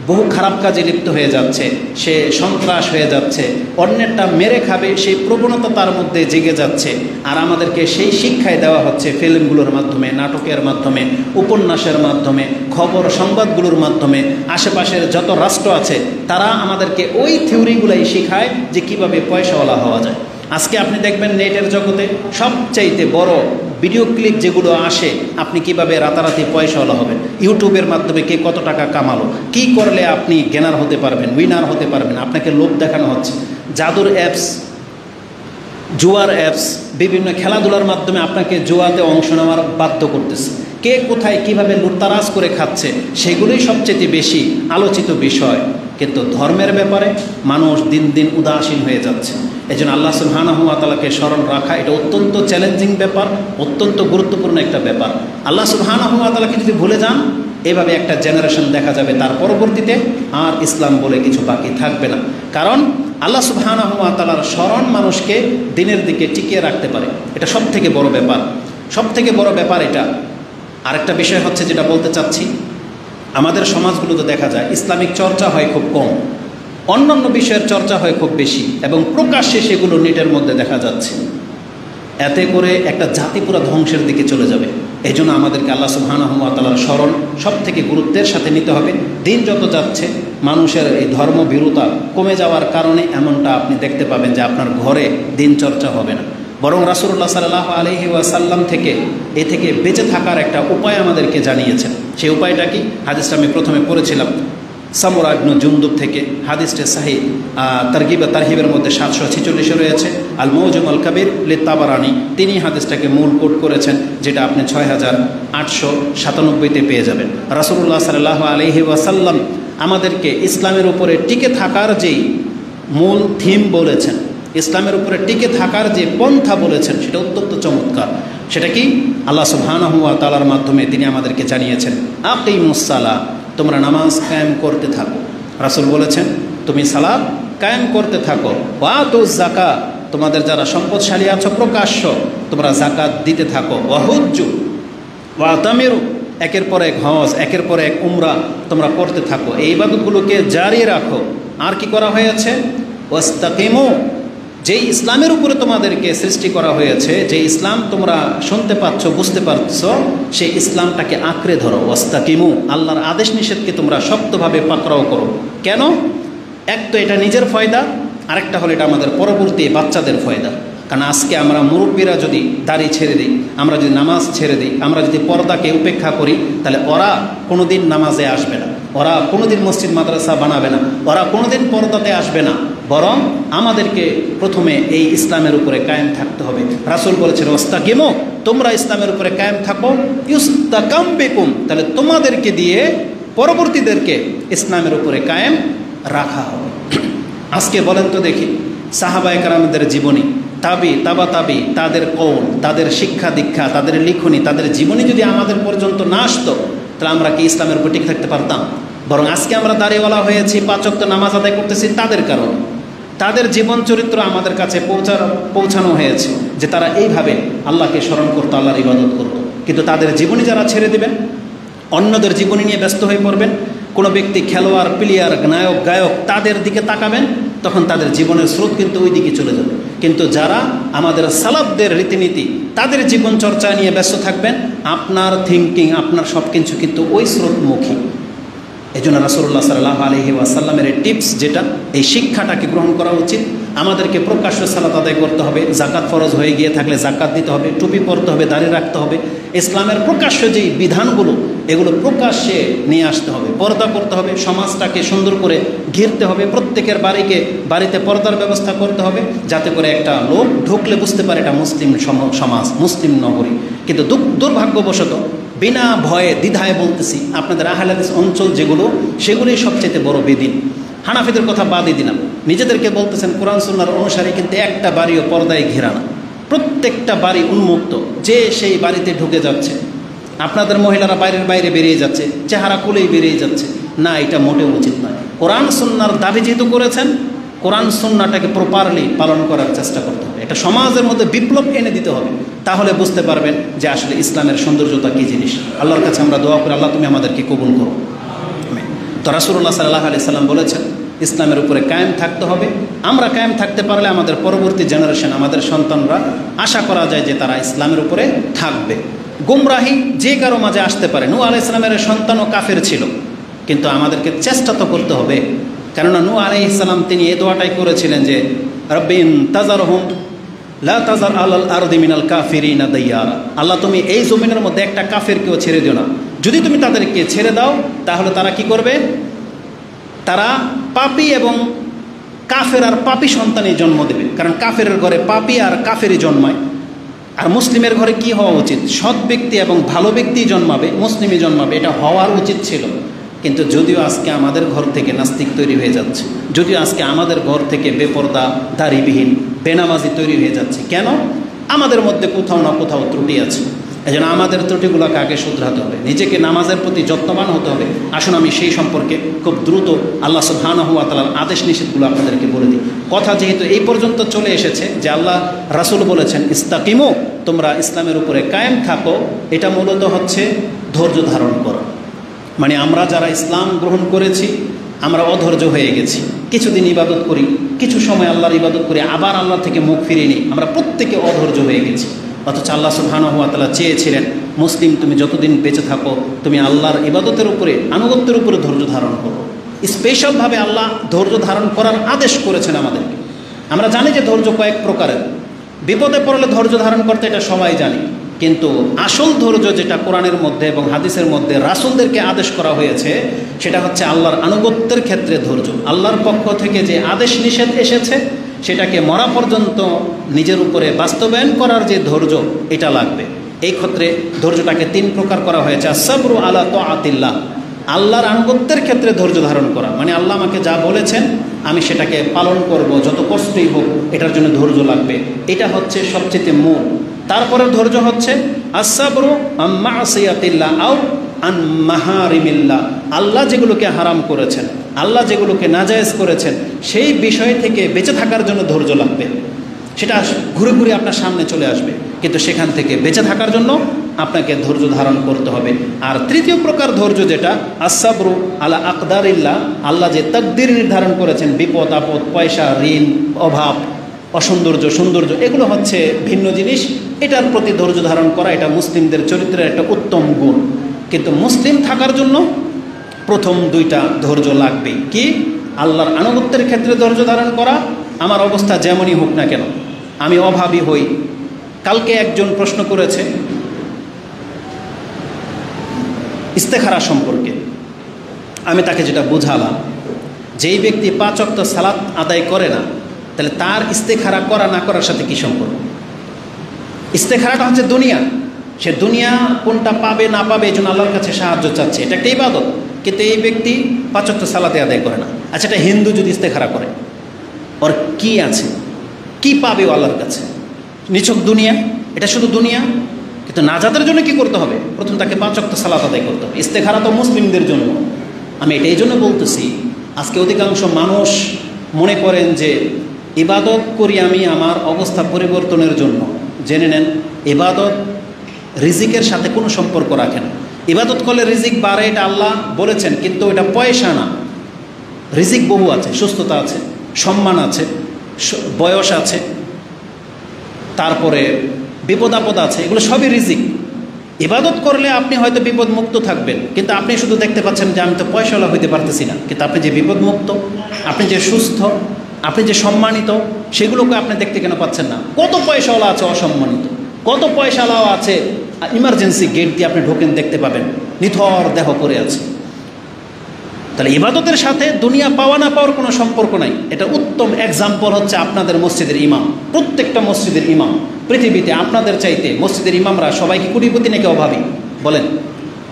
বহু খারাপ কাজে লিপ্ত হয়ে যাচ্ছে, সে সন্ত্রাস হয়ে যাচ্ছে, অন্যেরটা মেরে খাবে সেই প্রবণতা তার মধ্যে জেগে যাচ্ছে। আর আমাদেরকে সেই শিক্ষাই দেওয়া হচ্ছে ফিল্মগুলোর মাধ্যমে, নাটকের মাধ্যমে, উপন্যাসের মাধ্যমে, খবর সংবাদগুলোর মাধ্যমে। আশেপাশের যত রাষ্ট্র আছে তারা আমাদেরকে ওই থিওরিগুলাই শেখায় যে কিভাবে পয়সাওয়ালা হওয়া যায়। আজকে আপনি দেখবেন নেটের জগতে সবচাইতে বড় ভিডিও ক্লিপ যেগুলো আসে, আপনি কিভাবে রাতারাতি পয়সাওয়ালা হবেন, ইউটিউবের মাধ্যমে কে কত টাকা কামালো, কি করলে আপনি গেনার হতে পারবেন, উইনার হতে পারবেন, আপনাকে লোভ দেখানো হচ্ছে। জাদুর অ্যাপস, জুয়ার অ্যাপস, বিভিন্ন খেলাধুলার মাধ্যমে আপনাকে জুয়াতে অংশ নেওয়ার বাধ্য করতেছে। কে কোথায় কিভাবে লুটতারাজ করে খাচ্ছে সেগুলোই সবচেয়ে বেশি আলোচিত বিষয়। কিন্তু ধর্মের ব্যাপারে মানুষ দিন দিন উদাসীন হয়ে যাচ্ছে। এই জন্য আল্লাহ সুবহানাহু ওয়া তাআলাকে স্মরণ রাখা এটা অত্যন্ত চ্যালেঞ্জিং ব্যাপার, অত্যন্ত গুরুত্বপূর্ণ একটা ব্যাপার। আল্লাহ সুবহানাহু ওয়া তাআলাকে যদি ভুলে যান, এভাবে একটা জেনারেশন দেখা যাবে, তার পরবর্তীতে আর ইসলাম বলে কিছু বাকি থাকবে না। কারণ আল্লাহ সুবহানাহু ওয়া তাআলার স্মরণ মানুষকে দিনের দিকে টিকিয়ে রাখতে পারে, এটা সব থেকে বড় ব্যাপার, সব থেকে বড় ব্যাপার এটা। আরেকটা বিষয় হচ্ছে যেটা বলতে চাচ্ছি, আমাদের সমাজগুলোতে দেখা যায় ইসলামিক চর্চা হয় খুব কম, অন্যান্য বিষয়ের চর্চা হয় খুব বেশি, এবং প্রকাশ্যে সেগুলো নেটের মধ্যে দেখা যাচ্ছে। এতে করে একটা জাতি পুরো ধ্বংসের দিকে চলে যাবে। এই জন্য আমাদেরকে আল্লাহ সুবহানাহু ওয়া তাআলার স্মরণ সব থেকে গুরুত্বের সাথে নিতে হবে। দিন যত যাচ্ছে মানুষের এই ধর্মভীরুতা কমে যাওয়ার কারণে এমনটা আপনি দেখতে পাবেন যে আপনার ঘরে দিন চর্চা হবে না, বরং রাসূলুল্লাহ সাল্লাল্লাহু আলাইহি ওয়াসাল্লাম এ থেকে বেঁচে থাকার একটা উপায় আমাদেরকে জানিয়েছেন। সেই উপায়টা কি? হাদিসটা আমি প্রথমে পড়েছিলাম সামুরা ইবনে জুনদুব থেকে, হাদিসটা সহিহ তারগিব তারহিবের মধ্যে 746 রয়েছে। আল মুআজাম আল কাবীর লিত-তাবারানী তিনি হাদিসটাকে মূল কোট করেছেন, যেটা আপনি 6897-তে পেয়ে যাবেন। রাসূলুল্লাহ সাল্লাল্লাহু আলাইহি ওয়াসাল্লাম আমাদেরকে ইসলামের উপরে টিকে থাকার যেই মূল থিম বলেছেন, ইসলামের উপরে টিকে থাকার যে পন্থা বলেছেন, সেটা অত্যন্ত চমৎকার। সেটা কি? আল্লাহ সুবহানাহু ওয়া তাআলার মাধ্যমে তিনি আমাদেরকে জানিয়েছেন, আকিমুস সালাহ, তোমরা নামাজ কায়েম করতে থাকো। রাসূল বলেছেন তুমি সালাত কায়েম করতে থাকো। ওয়াতুজ যাকাত, তোমাদের যারা সম্পদশালী আছো প্রকাশ্য তোমরা যাকাত দিতে থাকো। ওয়াহুজ্জু ওয়াতামিরু, একের পর এক হজ, একের পর এক উমরা তোমরা করতে থাকো, এই ইবাদতগুলোকে জারি রাখো। আর কি করা হয়েছে? ওয়াস্তাকিমু, যেই ইসলামের উপরে তোমাদেরকে সৃষ্টি করা হয়েছে, যে ইসলাম তোমরা শুনতে পাচ্ছ বুঝতে পারছো, সেই ইসলামটাকে আঁকড়ে ধরো। ওয়াস্তাকিমু, আল্লাহর আদেশ নিষেধকে তোমরা শক্তভাবে পাকড়াও করো। কেন? এক তো এটা নিজের ফয়দা, আরেকটা হলো এটা আমাদের পরবর্তী বাচ্চাদের ফয়দা। কারণ আজকে আমরা মুরব্বীরা যদি দাড়ি ছেড়ে দিই, আমরা যদি নামাজ ছেড়ে দিই, আমরা যদি পর্দাকে উপেক্ষা করি, তাহলে ওরা কোনোদিন নামাজে আসবে না, ওরা কোনোদিন মসজিদ মাদ্রাসা বানাবে না, ওরা কোনোদিন পর্দাতে আসবে না। বরং আমাদেরকে প্রথমে এই ইসলামের উপরে কায়েম থাকতে হবে। রাসূল বলেছেন ওয়াস্তাকিমু, তোমরা ইসলামের উপরে কায়েম থাকো, ইউস্তাকাম বিকুম, তাহলে তোমাদেরকে দিয়ে পরবর্তীদেরকে ইসলামের উপরে কায়েম রাখা হবে। আজকে বলেন তো দেখি, সাহাবায়ে কেরামদের জীবনী, তাবা তাবি, তাদের কওল, তাদের শিক্ষা দীক্ষা, তাদের লিখনী, তাদের জীবনী যদি আমাদের পর্যন্ত না আসতো, তাহলে আমরা কি ইসলামের উপর টিকে থাকতে পারতাম? বরং আজকে আমরা দাঁড়িয়েওয়ালা হয়েছি, 5 ওয়াক্ত নামাজ আদায় করতেছি তাদের কারণে। তাদের জীবন চরিত্র আমাদের কাছে পৌঁছানো হয়েছে যে তারা এইভাবে আল্লাহকে স্মরণ করতো, আল্লাহর ইবাদত করতো। কিন্তু তাদের জীবনী যারা ছেড়ে দেবেন, অন্যদের জীবনী নিয়ে ব্যস্ত হয়ে পড়বেন, কোনো ব্যক্তি খেলোয়াড়, প্লেয়ার, নায়ক, গায়ক তাদের দিকে তাকাবেন, তখন তাদের জীবনের স্রোত কিন্তু ওই দিকে চলে যাবে। কিন্তু যারা আমাদের সালাফদের রীতিনীতি, তাদের জীবন চর্চা নিয়ে ব্যস্ত থাকবেন, আপনার থিঙ্কিং, আপনার সব কিছু কিন্তু ওই স্রোতমুখী। এই জন্য রাসূলুল্লাহ সাল্লাল্লাহু আলাইহি ওয়াসাল্লামের এই টিপস, যেটা এই শিক্ষাটাকে গ্রহণ করা উচিত। আমাদেরকে প্রকাশ্য সালাত আদায় করতে হবে, জাকাত ফরজ হয়ে গিয়ে থাকলে জাকাত দিতে হবে, টুপি পরতে হবে, দাড়ি রাখতে হবে, ইসলামের প্রকাশ্য যেই বিধানগুলো এগুলো প্রকাশ্যে নিয়ে আসতে হবে, পর্দা করতে হবে, সমাজটাকে সুন্দর করে ঘিরতে হবে, প্রত্যেকের বাড়িতে পর্দার ব্যবস্থা করতে হবে, যাতে করে একটা লোক ঢুকলে বুঝতে পারে এটা মুসলিম সমাজ, মুসলিম নগরী। কিন্তু দুর্ভাগ্যবশত বিনা ভয়ে দ্বিধায় বলতেছি, আপনাদের আহলে হাদিস অঞ্চল যেগুলো, সেগুলোই সবচেয়ে বড় বেদিন। হানাফিদের কথা বাদই দিলাম, নিজেদেরকে বলতেছেন কোরআন সুন্নাহর অনুসারী, কিন্তু একটা বাড়িও পর্দায় ঘেরা না, প্রত্যেকটা বাড়ি উন্মুক্ত, যে সেই বাড়িতে ঢুকে যাচ্ছে। আপনাদের মহিলারা বাইরে বেরিয়ে যাচ্ছে, চেহারা খুলেই বেরিয়ে যাচ্ছে। না, এটা মোটেও উচিত নয়। কোরআন সুন্নাহর দাবি যেহেতু করেছেন, কোরআন সুন্নাহটাকে প্রপারলি পালন করার চেষ্টা করতে হবে। এটা সমাজের মধ্যে বিপ্লব এনে দিতে হবে, তাহলে বুঝতে পারবেন যে আসলে ইসলামের সৌন্দর্যতা কী জিনিস। আল্লাহর কাছে আমরা দোয়া করি, আল্লাহ তুমি আমাদেরকে কবুল করো। তো রাসূলুল্লাহ সাল্লাল্লাহু আলাইহি সাল্লাম বলেছেন ইসলামের উপরে কায়েম থাকতে হবে। আমরা কায়েম থাকতে পারলে আমাদের পরবর্তী জেনারেশন, আমাদের সন্তানরা আশা করা যায় যে তারা ইসলামের উপরে থাকবে। গুমরাহি যে কারো মাঝে আসতে পারে। নূহ আলাইহিস সালামের সন্তানও কাফের ছিল, কিন্তু আমাদেরকে চেষ্টা তো করতে হবে। কেননা নূহ আলাইহিস সালাম তিনি এই দোয়াটাই করেছিলেন যে রব্বিন তাজারহুম লা তাজার আলাল আরদি মিনাল কাফিরিনা দাইয়ারা, আল্লাহ তুমি এই জমিনের মধ্যে একটা কাফেরকেও ছেড়ে দিও না। যদি তুমি তাদেরকে ছেড়ে দাও তাহলে তারা কি করবে? তারা পাপী এবং কাফের আর পাপী সন্তানই জন্ম দেবে। কারণ কাফেরের ঘরে পাপী আর কাফেরই জন্মায়। আর মুসলিমের ঘরে কি হওয়া উচিত? সৎ ব্যক্তি এবং ভালো ব্যক্তি জন্মাবে, মুসলিমই জন্মাবে, এটা হওয়ার উচিত ছিল। কিন্তু যদিও আজকে আমাদের ঘর থেকে নাস্তিক তৈরি হয়ে যাচ্ছে, যদিও আজকে আমাদের ঘর থেকে বেপরদা, দাড়িবিহীন, বেনামাজি তৈরি হয়ে যাচ্ছে, কেন? আমাদের মধ্যে কোথাও না কোথাও ত্রুটি আছে। এই জন্য আমাদের ত্রুটিগুলোকে আগে শুধরাতে হবে, নিজেকে নামাজের প্রতি যত্নবান হতে হবে। আসুন আমি সেই সম্পর্কে খুব দ্রুত আল্লাহ সুবহানাহু ওয়া তাআলার আদেশ নিষেধগুলো আপনাদেরকে বলে দিই। কথা যেহেতু এই পর্যন্ত চলে এসেছে যে আল্লাহ রাসূল বলেছেন ইস্তাকিমু, তোমরা ইসলামের উপরে কায়েম থাকো, এটা মূলত হচ্ছে ধৈর্য ধারণ করা। মানে আমরা যারা ইসলাম গ্রহণ করেছি আমরা অধৈর্য হয়ে গেছি, কিছুদিন ইবাদত করি, কিছু সময় আল্লাহর ইবাদত করি, আবার আল্লাহ থেকে মুখ ফিরিয়ে নিই, আমরা প্রত্যেকে অধৈর্য হয়ে গেছি। অথচ আল্লাহ সুবহানাহু ওয়া তাআলা চেয়েছিলেন মুসলিম তুমি যতদিন বেঁচে থাকো তুমি আল্লাহর ইবাদতের উপরে, আনুগত্যের উপরে ধৈর্য ধারণ করো। স্পেশালভাবে আল্লাহ ধৈর্য ধারণ করার আদেশ করেছেন আমাদেরকে। আমরা জানি যে ধৈর্য কয়েক প্রকারের, বিপদে পড়লে ধৈর্য ধারণ করতে এটা সবাই জানি, কিন্তু আসল ধৈর্য যেটা কোরআনের মধ্যে এবং হাদিসের মধ্যে রাসূলদেরকে আদেশ করা হয়েছে সেটা হচ্ছে আল্লাহর আনুগত্যের ক্ষেত্রে ধৈর্য। আল্লাহর পক্ষ থেকে যে আদেশ নিষেধ এসেছে সেটাকে মরা পর্যন্ত নিজের উপরে বাস্তবায়ন করার যে ধৈর্য, এটা লাগবে। এই ক্ষেত্রে ধৈর্যটাকে 3 প্রকার করা হয়েছে। আস-সাবরু আলা তাআতিল্লাহ, আল্লাহর আনুগত্যের ক্ষেত্রে ধৈর্য ধারণ করা, মানে আল্লাহ আমাকে যা বলেছেন আমি সেটাকে পালন করব, যত কষ্টই হোক, এটার জন্য ধৈর্য লাগবে। এটা হচ্ছে সবচেয়ে মূল। তারপরে ধৈর্য হচ্ছে আস-সাবরু আন মা'সিয়াতিল্লাহ আও আন মাহারিমিল্লাহ, আল্লাহ যেগুলোকে হারাম করেছেন, আল্লাহ যেগুলোকে নাজায়েজ করেছেন সেই বিষয় থেকে বেঁচে থাকার জন্য ধৈর্য লাগবে। সেটা ঘুরে ঘুরে আপনার সামনে চলে আসবে, কিন্তু সেখান থেকে বেঁচে থাকার জন্য আপনাকে ধৈর্য ধারণ করতে হবে। আর তৃতীয় প্রকার ধৈর্য যেটা আস-সাবরু আলা আকদারিল্লাহ, আল্লাহ যে তাকদীর নির্ধারণ করেছেন, বিপদ আপদ, পয়সা, ঋণ, অভাব, অসৌন্দর্য, সৌন্দর্য, এগুলো হচ্ছে ভিন্ন জিনিস। এটার প্রতি ধৈর্য ধারণ করা এটা মুসলিমদের চরিত্রের একটা উত্তম গুণ। কিন্তু মুসলিম থাকার জন্য প্রথম 2টা ধৈর্য লাগবেই। কি? আল্লাহর আনুগত্যের ক্ষেত্রে ধৈর্য ধারণ করা, আমার অবস্থা যেমনই হোক না কেন, আমি অভাবী হই। কালকে একজন প্রশ্ন করেছে ইস্তেখারা সম্পর্কে, আমি তাকে যেটা বুঝালাম, যেই ব্যক্তি 5 ওয়াক্ত সালাত আদায় করে না, তাহলে তার ইস্তেখারা করা না করার সাথে কি সম্পর্ক? ইস্তেখারাটা হচ্ছে দুনিয়া, সে দুনিয়া কোনটা পাবে না পাবে এই জন্য আল্লাহর কাছে সাহায্য চাচ্ছে, এটা একটা ইবাদত। কিন্তু এই ব্যক্তি 5 ওয়াক্ত সালাতে আদায় করে না। আচ্ছা, এটা হিন্দু যদি ইস্তেখারা করে, ওর কি আছে, কি পাবে ও আল্লাহর কাছে? নিছক দুনিয়া, এটা শুধু দুনিয়া। কিন্তু নাজাতের জন্য কি করতে হবে? প্রথম তাকে 5 ওয়াক্ত সালাত আদায় করতে হবে। ইস্তেখারা তো মুসলিমদের জন্য। আমি এটা এই জন্য বলতেছি, আজকে অধিকাংশ মানুষ মনে করেন যে ইবাদত করি আমি আমার অবস্থা পরিবর্তনের জন্য। জেনে নেন, ইবাদত রিজিকের সাথে কোনো সম্পর্ক রাখে না। ইবাদত করলে রিজিক বাড়ে, এটা আল্লাহ বলেছেন, কিন্তু এটা পয়সা না। রিজিক বহু আছে, সুস্থতা আছে, সম্মান আছে, বয়স আছে, তারপরে বিপদ আপদ আছে, এগুলো সবই রিজিক। ইবাদত করলে আপনি হয়তো বিপদ মুক্ত থাকবেন, কিন্তু আপনি শুধু দেখতে পাচ্ছেন যে আমি তো পয়সাওয়ালা হইতে পারতেছি না, কিন্তু আপনি যে বিপদ মুক্ত, আপনি যে সুস্থ, আপনি যে সম্মানিত, সেগুলোকে আপনি দেখতে কেন পাচ্ছেন না? কত পয়সাওয়ালা আছে অসম্মানিত, কত পয়সাওয়ালাও আছে ইমার্জেন্সি গেট দিয়ে আপনি ঢোকেন, দেখতে পাবেন নিথর দেহ করে আছে। তাহলে ইবাদতের সাথে দুনিয়া পাওয়া না পাওয়ার কোনো সম্পর্ক নাই। এটা উত্তম এক্সাম্পল হচ্ছে আপনাদের মসজিদের ইমাম। প্রত্যেকটা মসজিদের ইমাম পৃথিবীতে আপনাদের চাইতে মসজিদের ইমামরা সবাই কি কোটিপতি নাকি অভাবী? বলেন।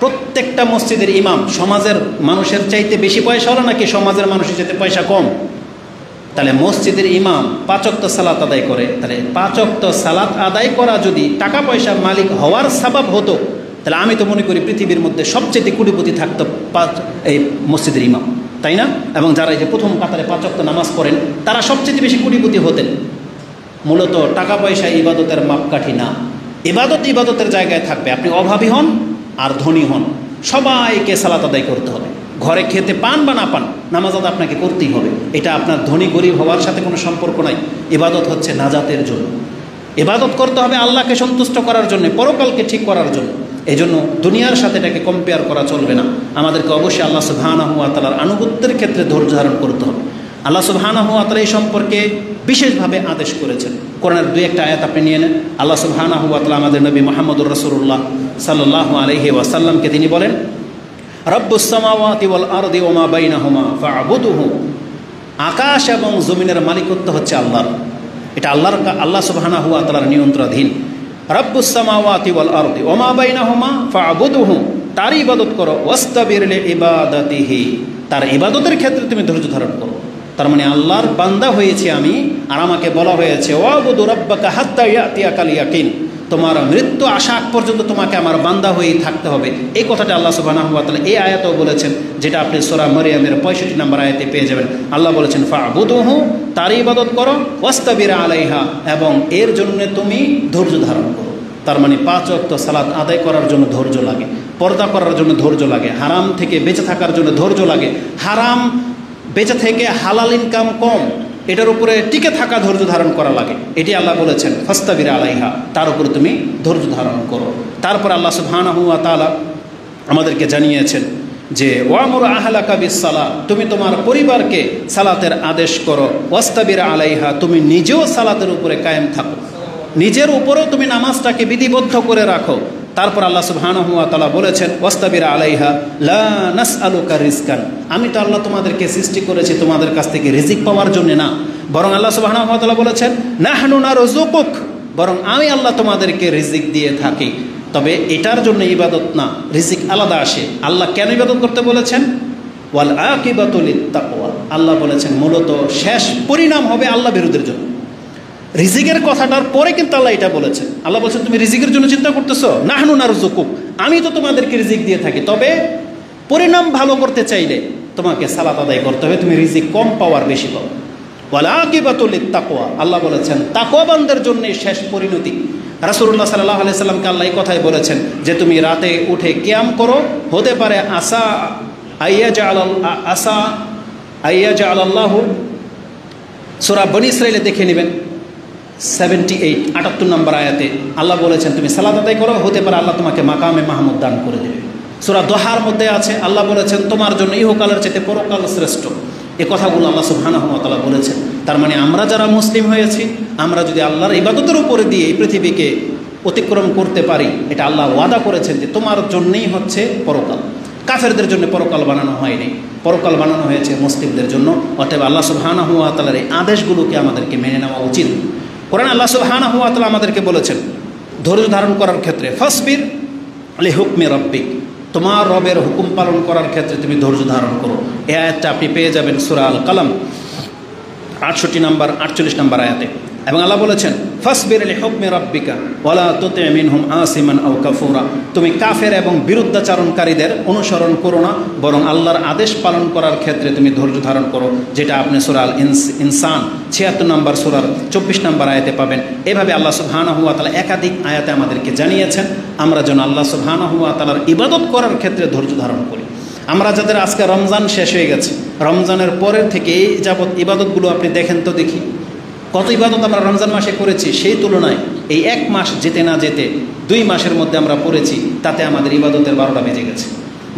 প্রত্যেকটা মসজিদের ইমাম সমাজের মানুষের চাইতে বেশি পয়সাওয়ালা নাকি সমাজের মানুষের চাইতে পয়সা কম? তাহলে মসজিদের ইমাম 5 ওয়াক্ত সালাত আদায় করে, তাহলে 5 ওয়াক্ত সালাত আদায় করা যদি টাকা পয়সার মালিক হওয়ার সাবাব হতো, তাহলে আমি তো মনে করি পৃথিবীর মধ্যে সবচেয়ে কোটিপতি থাকতো এই মসজিদের ইমাম, তাই না? এবং যারা এই যে প্রথম কাতারে 5 ওয়াক্ত নামাজ পড়েন তারা সবচেয়ে বেশি কোটিপতি হতেন। মূলত টাকা পয়সা ইবাদতের মাপকাঠি না। ইবাদত ইবাদতের জায়গায় থাকবে। আপনি অভাবী হন আর ধনী হন, সবাইকে সালাত আদায় করতে হবে। ঘরে খেতে পান বা না পান, নামাজ আদায় আপনাকে করতেই হবে। এটা আপনার ধনী গরিব হওয়ার সাথে কোনো সম্পর্ক নাই। ইবাদত হচ্ছে নাজাতের জন্য। ইবাদত করতে হবে আল্লাহকে সন্তুষ্ট করার জন্য, পরকালকে ঠিক করার জন্য। এই জন্য দুনিয়ার সাথে এটাকে কম্পেয়ার করা চলবে না। আমাদেরকে অবশ্যই আল্লাহ সুবহানাহু ওয়া তাআলার আনুগত্যের ক্ষেত্রে ধৈর্য ধারণ করতে হবে। আল্লাহ সুবহানাহু ওয়া তাআলা এই সম্পর্কে বিশেষভাবে আদেশ করেছেন। কোরআনের 2-1 আয়াত আপনি নিয়ে নেন। আল্লাহ সুবহানাহু ওয়া তাআলা আমাদের নবী মুহাম্মদুর রাসূলুল্লাহ সাল্লাল্লাহু আলাইহি ওয়াসাল্লামকে তিনি বলেন, রব্বুস সামাওয়াতি ওয়াল আরদি ওয়া মা বাইনাহুমা ফা'বুদুহু। আকাশ এবং জমিনের মালিকত্ব হচ্ছে আল্লাহর। এটা আল্লাহ সুবহানাহু ওয়া তাআলার নিয়ন্ত্রণাধীন। রাব্বুস সামাওয়াতি ওয়াল আরদি ওয়া মা বাইনাহুমা ফা'বুদহু, তার ইবাদত করো, ওয়াস্তাবির লিইবাদাতিহি, তার ইবাদতের ক্ষেত্রে তুমি ধৈর্য ধারণ করো। তার মানে আল্লাহর বান্দা হয়েছি আমি, আর আমাকে বলা হয়েছে ওয়াবুদু রাব্বাকা হাত্তা ইয়াতিয়াকাল ইয়াকিন, তোমার মৃত্যু আসা আগ পর্যন্ত তোমাকে আমার বান্দা হয়েই থাকতে হবে। এই কথাটা আল্লাহ সুবহানাহু ওয়া তাআলা এই আয়াতেও বলেছেন, যেটা আপনি সূরা মারইয়ামের 65 নম্বর আয়াতে পেয়ে যাবেন। আল্লাহ বলেছেন ফা'বুদুহু, তার ইবাদত করো, ওয়াস্তাবির আলাইহা, এবং এর জন্য তুমি ধৈর্য ধারণ করো। তার মানে 5 ওয়াক্ত সালাত আদায় করার জন্য ধৈর্য লাগে, পর্দা করার জন্য ধৈর্য লাগে, হারাম থেকে বেঁচে থাকার জন্য ধৈর্য লাগে, হারাম বেঁচে থেকে হালাল ইনকাম কম, এটার উপরে টিকে থাকা ধৈর্য ধারণ করা লাগে। এটি আল্লাহ বলেছেন ফাস্তাবির আলাইহা, তার উপরে তুমি ধৈর্য ধারণ করো। তারপর আল্লাহ সুবহানাহু ওয়া তাআলা আমাদেরকে জানিয়েছেন যে ওয়ামুর আহলাকা বিসসালাহ, তুমি তোমার পরিবারকে সালাতের আদেশ করো, ওয়াস্তাবির আলাইহা, তুমি নিজেও সালাতের উপরে কায়েম থাকো, নিজের উপরেও তুমি নামাজটাকে বিধিবদ্ধ করে রাখো। তারপর আল্লাহ সুবহানাহু ওয়া তাআলা বলেছেন ওয়াস্তাবির আলাইহা লা নাসআলুকা রিজকান, আমি তো আল্লাহ তোমাদেরকে সৃষ্টি করেছি তোমাদের কাছ থেকে রিজিক পাওয়ার জন্য না, বরং আল্লাহ সুবহানাহু ওয়া তাআলা বলেছেন নাহনু নারযুকুক, বরং আমি আল্লাহ তোমাদেরকে রিজিক দিয়ে থাকি। তবে এটার জন্য ইবাদত না, রিজিক আলাদা আসে। আল্লাহ কেন ইবাদত করতে বলেছেন? ওয়াল আকিবাতু লিত্তাকওয়া, আল্লাহ বলেছেন মূলত শেষ পরিণাম হবে আল্লাহ বিরোধীর জন্য। রিজিকের কথাটার পরে কিন্তু আল্লাহ এটা বলেছেন। আল্লাহ বলছেন তুমি রিজিকের জন্য চিন্তা করতেছো, নাহনু নারযুকুক, আমি তো তোমাদেরকে রিজিক দিয়ে থাকি, তবে পরিণাম ভালো করতে চাইলে তোমাকে সালাত আদায় করতে হবে, তুমি রিজিক কম পাওয়ার বেশি পাও। ওয়াল আকিবাতু লিত্তাকওয়া, আল্লাহ বলেছেন তাকওয়াবানদের জন্য শেষ পরিণতি। রাসূলুল্লাহ সাল্লাল্লাহু আলাইহি সাল্লামকে আল্লাহ এই কথাই বলেছেন যে তুমি রাতে উঠে কিয়াম করো, হতে পারে আসা আইয়াজআলাল্লাহু, সূরা বনী ইসরাঈলে দেখে নেবেন 78 নম্বর আয়াতে আল্লাহ বলেছেন তুমি সালাত আদায় করো, হতে পারে আল্লাহ তোমাকে মাকামে মাহমুদ দান করে দেবে। সূরা দোহার মধ্যে আছে আল্লাহ বলেছেন তোমার জন্য ইহকালের চাইতে পরকাল শ্রেষ্ঠ। এই কথাগুলো আল্লাহ সুবহানাহু ওয়া তাআলা বলেছেন। তার মানে আমরা যারা মুসলিম হয়েছি, আমরা যদি আল্লাহর ইবাদতের উপরে দিয়ে এই পৃথিবীকে অতিক্রম করতে পারি, এটা আল্লাহ ওয়াদা করেছেন যে তোমার জন্যই হচ্ছে পরকাল। কাফেরদের জন্য পরকাল বানানো হয়নি, পরকাল বানানো হয়েছে মুসলিমদের জন্য। অতএব আল্লাহ সুবহানাহু ওয়া তাআলার এই আদেশগুলোকে আমাদেরকে মেনে নেওয়া উচিত। কোরআন আল্লাহ সুবহানাহু ওয়া তাআলা আমাদেরকে বলেছেন ধৈর্য ধারণ করার ক্ষেত্রে ফাসবির লিহুকমি রাব্বিক, তোমার রবের হুকুম পালন করার ক্ষেত্রে তুমি ধৈর্য ধারণ করো। এই আয়াতটা আপনি পেয়ে যাবেন সূরা আল কালাম 48 নম্বর আয়াতে। এবং আল্লাহ বলেছেন ফাসবির লিহুকমি রাব্বিকা ওয়ালা তুতি মিনহুম আসিমান আও কাফুরা, তুমি কাফের এবং বিরুদ্ধাচারণকারীদের অনুসরণ করো না, বরং আল্লাহর আদেশ পালন করার ক্ষেত্রে তুমি ধৈর্য ধারণ করো, যেটা আপনি সূরা আল ইনসান 76 নম্বর সূরার 24 নম্বর আয়াতে পাবেন। এভাবে আল্লাহ সুবহানাহু ওয়া তাআলা একাধিক আয়াতে আমাদেরকে জানিয়েছেন আমরা যেন আল্লাহ সুবহানাহু ওয়া তাআলার ইবাদত করার ক্ষেত্রে ধৈর্য ধারণ করি। আমরা যাদের আজকে রমজান শেষ হয়ে গেছে, রমজানের পরের থেকে এই যাবৎ ইবাদতগুলো আপনি দেখেন তো দেখি, কত ইবাদত আমরা রমজান মাসে করেছি, সেই তুলনায় এই 1 মাস যেতে না যেতে 2 মাসের মধ্যে আমরা পড়েছি, তাতে আমাদের ইবাদতের 12টা বেজে গেছে।